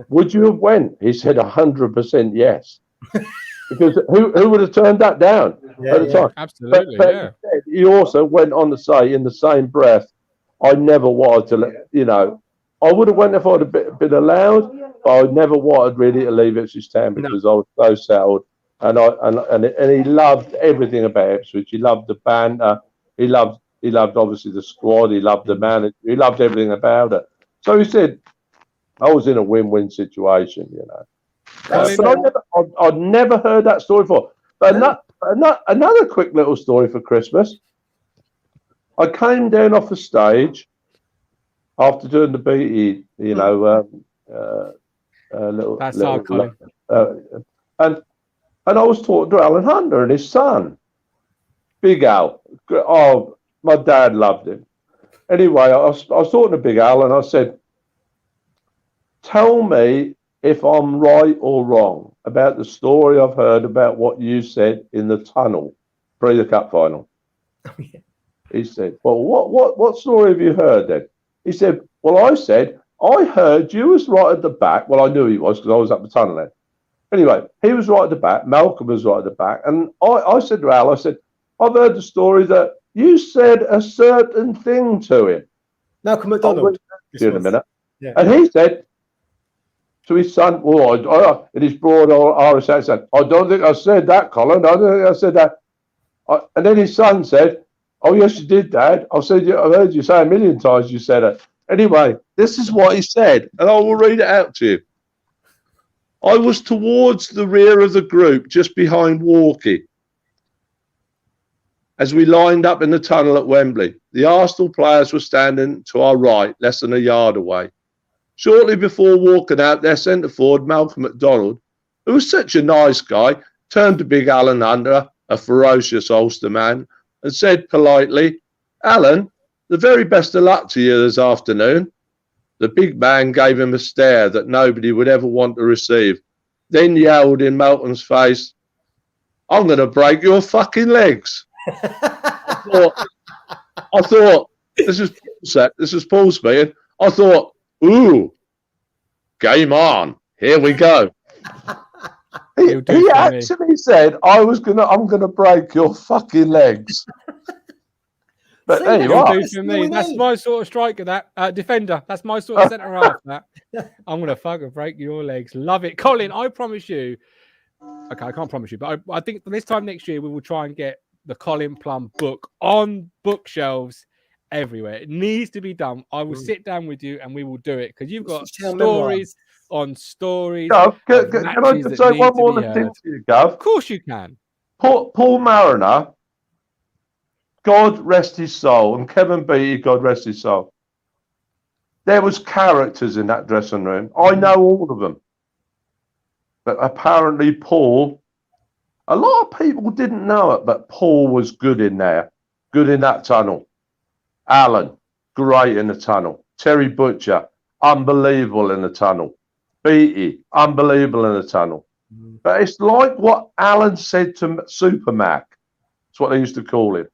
would you have went? He said 100% yes. Because who would have turned that down at the time?
Absolutely,
but he also went on to say in the same breath, "I never wanted to, I would have went if I'd have been allowed, but I never wanted really to leave Ipswich Town because I was so settled." And he loved everything about Ipswich. He loved the banter. He loved obviously the squad. He loved the manager. He loved everything about it. So he said, "I was in a win-win situation, But I'd never heard that story before. But another quick little story for Christmas. I came down off the stage after doing the BE, and I was talking to Alan Hunter and his son, Big Al. Oh, my dad loved him. Anyway, I was talking to Big Al and I said, "Tell me if I'm right or wrong about the story I've heard about what you said in the tunnel pre the cup final." He said, "Well, what story have you heard then?" He said, "Well, I said, I heard you was right at the back." Well, I knew he was because I was up the tunnel then. Anyway, he was right at the back. Malcolm was right at the back. And I said to Al, "I've heard the story that you said a certain thing to him."
Malcolm McDonald.
In a minute. Yeah. And he said to his son, in his broad Irish accent, "I don't think I said that, Colin. I don't think I said that." And then his son said, "Oh, yes, you did, Dad. I've heard you say a million times you said it." Anyway, this is what he said, and I will read it out to you. "I was towards the rear of the group, just behind Walkie, as we lined up in the tunnel at Wembley. The Arsenal players were standing to our right, less than a yard away. Shortly before walking out, their centre forward, Malcolm McDonald, who was such a nice guy, turned to Big Alan Hunter a ferocious Ulsterman, and said politely, "Alan, the very best of luck to you this afternoon." The big man gave him a stare that nobody would ever want to receive, then yelled in Melton's face, "I'm going to break your fucking legs." I thought, this is Paul speaking. I thought, ooh, game on. Here we go. He actually said, I'm gonna break your fucking legs. But there you are.
Do for me. That's my sort of striker, that defender. That's my sort of centre half. That I'm gonna fucking break your legs. Love it, Colin. I promise you. Okay, I can't promise you, but I think this time next year we will try and get the Colin Plum book on bookshelves everywhere. It needs to be done. I will sit down with you and we will do it because you've got stories on stories.
Gav, can I just say one more thing to you, Gav?
Of course you can.
Paul Mariner, God rest his soul, and Kevin Beattie, God rest his soul. There was characters in that dressing room. I know all of them. But apparently Paul, a lot of people didn't know it, but Paul was good in there, good in that tunnel. Alan, great in the tunnel. Terry Butcher, unbelievable in the tunnel. Beattie, unbelievable in the tunnel. But it's like what Alan said to Super Mac. That's what they used to call him.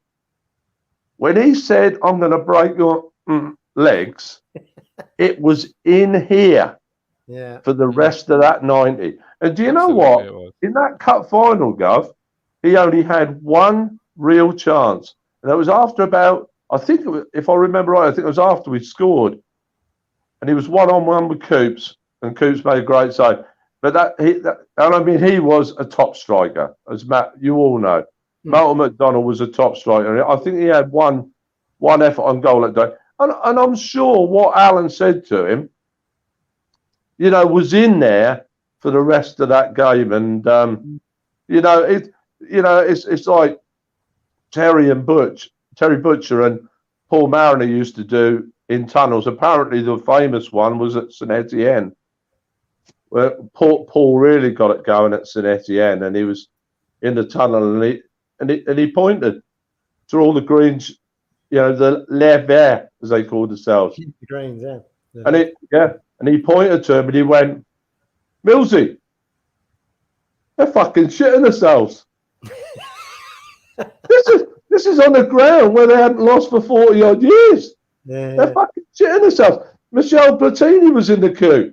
When he said, "I'm going to break your legs," it was in here for the rest of that 90. And do you know what? In that cup final, Gov, he only had one real chance. And it was after about, I think, if I remember right, I think it was after we scored. And he was one-on-one with Coops, and Coops made a great save. But he was a top striker, as Matt, you all know. Malcolm McDonald was a top striker. I think he had one effort on goal that day. And I'm sure what Alan said to him, was in there for the rest of that game. And it's like Terry Butcher and Paul Mariner used to do in tunnels. Apparently the famous one was at St Etienne, where Paul really got it going at St Etienne, and he was in the tunnel and he pointed to all the greens, the Les Verts, as they called themselves.
The greens, yeah.
And he pointed to him and he went, "Millsy, they're fucking shitting themselves." This is on the ground where they hadn't lost for 40 odd years. They're fucking shitting themselves. Michel Platini was in the coup.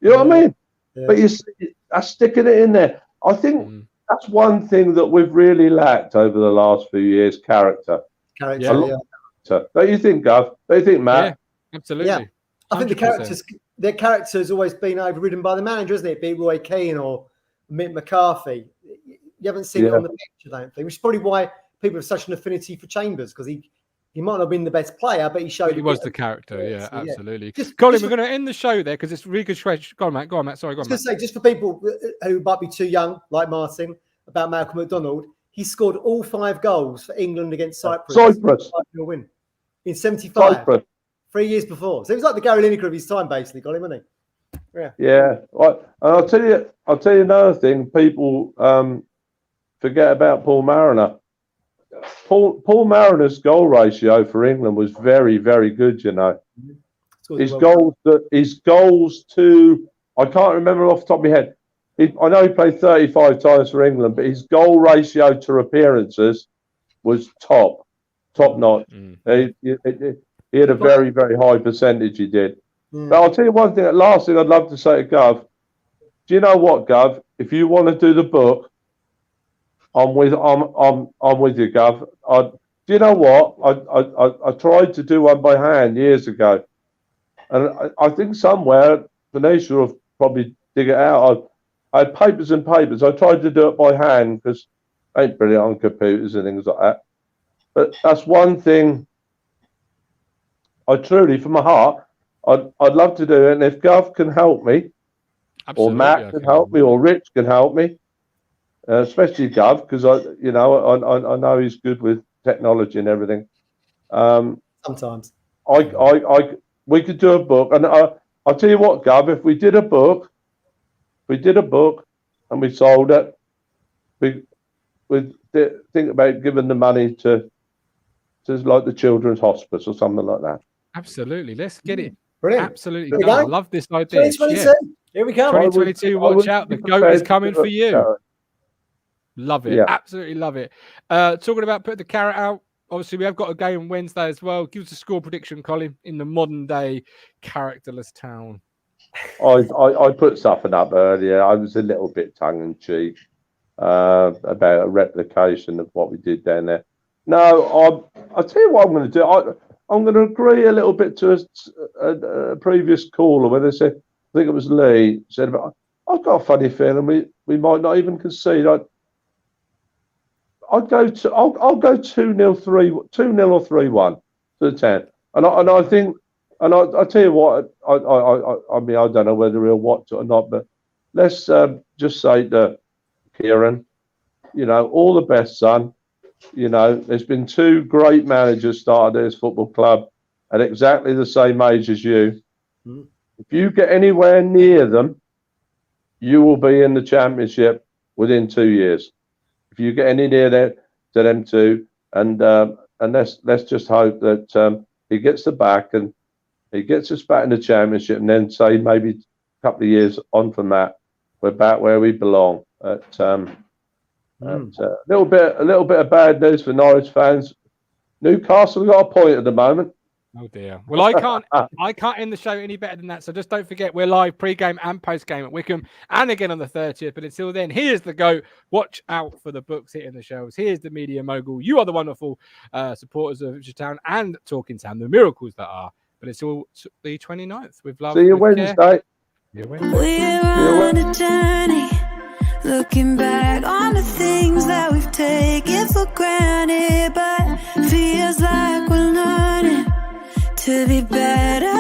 You know what I mean? Yeah. But you see, that's sticking it in there. I think that's one thing that we've really lacked over the last few years: character. Character. Don't you think, Gov? Don't you think, Matt?
Yeah, absolutely. Yeah.
I think their character has always been overridden by the manager, hasn't it? Be it Roy Keane or Mick McCarthy. You haven't seen it on the pitch, I don't think, which is probably why people have such an affinity for Chambers, because he might not have been the best player, but he showed.
He was the character, yeah, absolutely. Colin, we're going to end the show there because it's really good. Go on, Matt. Sorry, go on, Matt.
Say, just for people who might be too young, like Martin, about Malcolm McDonald, he scored all 5 goals for England against Cyprus. 5-0 win in 75. Cyprus. 3 years before. So he was like the Gary Lineker of his time, basically, Colin, wasn't he? Yeah.
Yeah. Right. And I'll tell you another thing. People forget about Paul Mariner. Paul Mariner's goal ratio for England was very, very good. His goals to I can't remember off the top of my head. I know he played 35 times for England, but his goal ratio to appearances was top notch. He had a very, very high percentage. He did. But I'll tell you one thing. Last thing I'd love to say to Gov. Do you know what, Gov? If you want to do the book, I'm with you, Gov. Do you know what? I tried to do one by hand years ago, and I think somewhere Venetia will probably dig it out. I had papers and papers. I tried to do it by hand because I ain't brilliant on computers and things like that. But that's one thing I truly, from my heart, I'd love to do it. And if Gov can help me, or Matt can help me, or Rich can help me, especially Gov, because I know he's good with technology and everything.
Sometimes
we could do a book, and I'll tell you what, Gov, if we did a book, and we sold it, we think about giving the money to like the Children's Hospice or something like that.
Absolutely. Let's get it.
Brilliant.
Absolutely done. I love this idea.
2022.
Yeah.
Here we come.
2022. Watch out. The GOAT is coming for you. Love it.
Yeah.
Absolutely love it. Talking about putting the carrot out. Obviously, we have got a game Wednesday as well. Give us a score prediction, Colin, in the modern day characterless town.
I put something up earlier. I was a little bit tongue in cheek about a replication of what we did down there. No, I'll tell you what I'm going to do. I'm going to agree a little bit to a previous caller where they said, I think it was Lee, said about, I've got a funny feeling we might not even concede. I'll go 2-0, 2-0 or 3-1 to the 10. And I think, and I tell you what, I mean, I don't know whether he'll watch it or not, but let's just say to Kieran, all the best, son. There's been 2 great managers started this football club at exactly the same age as you.
Mm.
If you get anywhere near them, you will be in the championship within 2 years. If you get any near there to them 2, and let's just hope that he gets the back and he gets us back in the championship, and then say maybe a couple of years on from that, we're back where we belong. A little bit of bad news for Norwich fans. Newcastle got a point at the moment.
Oh dear. Well, I can't end the show any better than that. So just don't forget, we're live pre-game and post-game at Wycombe, and again on the 30th. But until then, here's the GOAT. Watch out for the books hitting the shelves. Here's the media mogul. You are the wonderful supporters of Fixture Town and Talking Town, the miracles that are. But it's all the 29th. With love.
See you Wednesday.
We're on a journey, looking back on the things that we've taken for granted, but feels like we're learning to be better.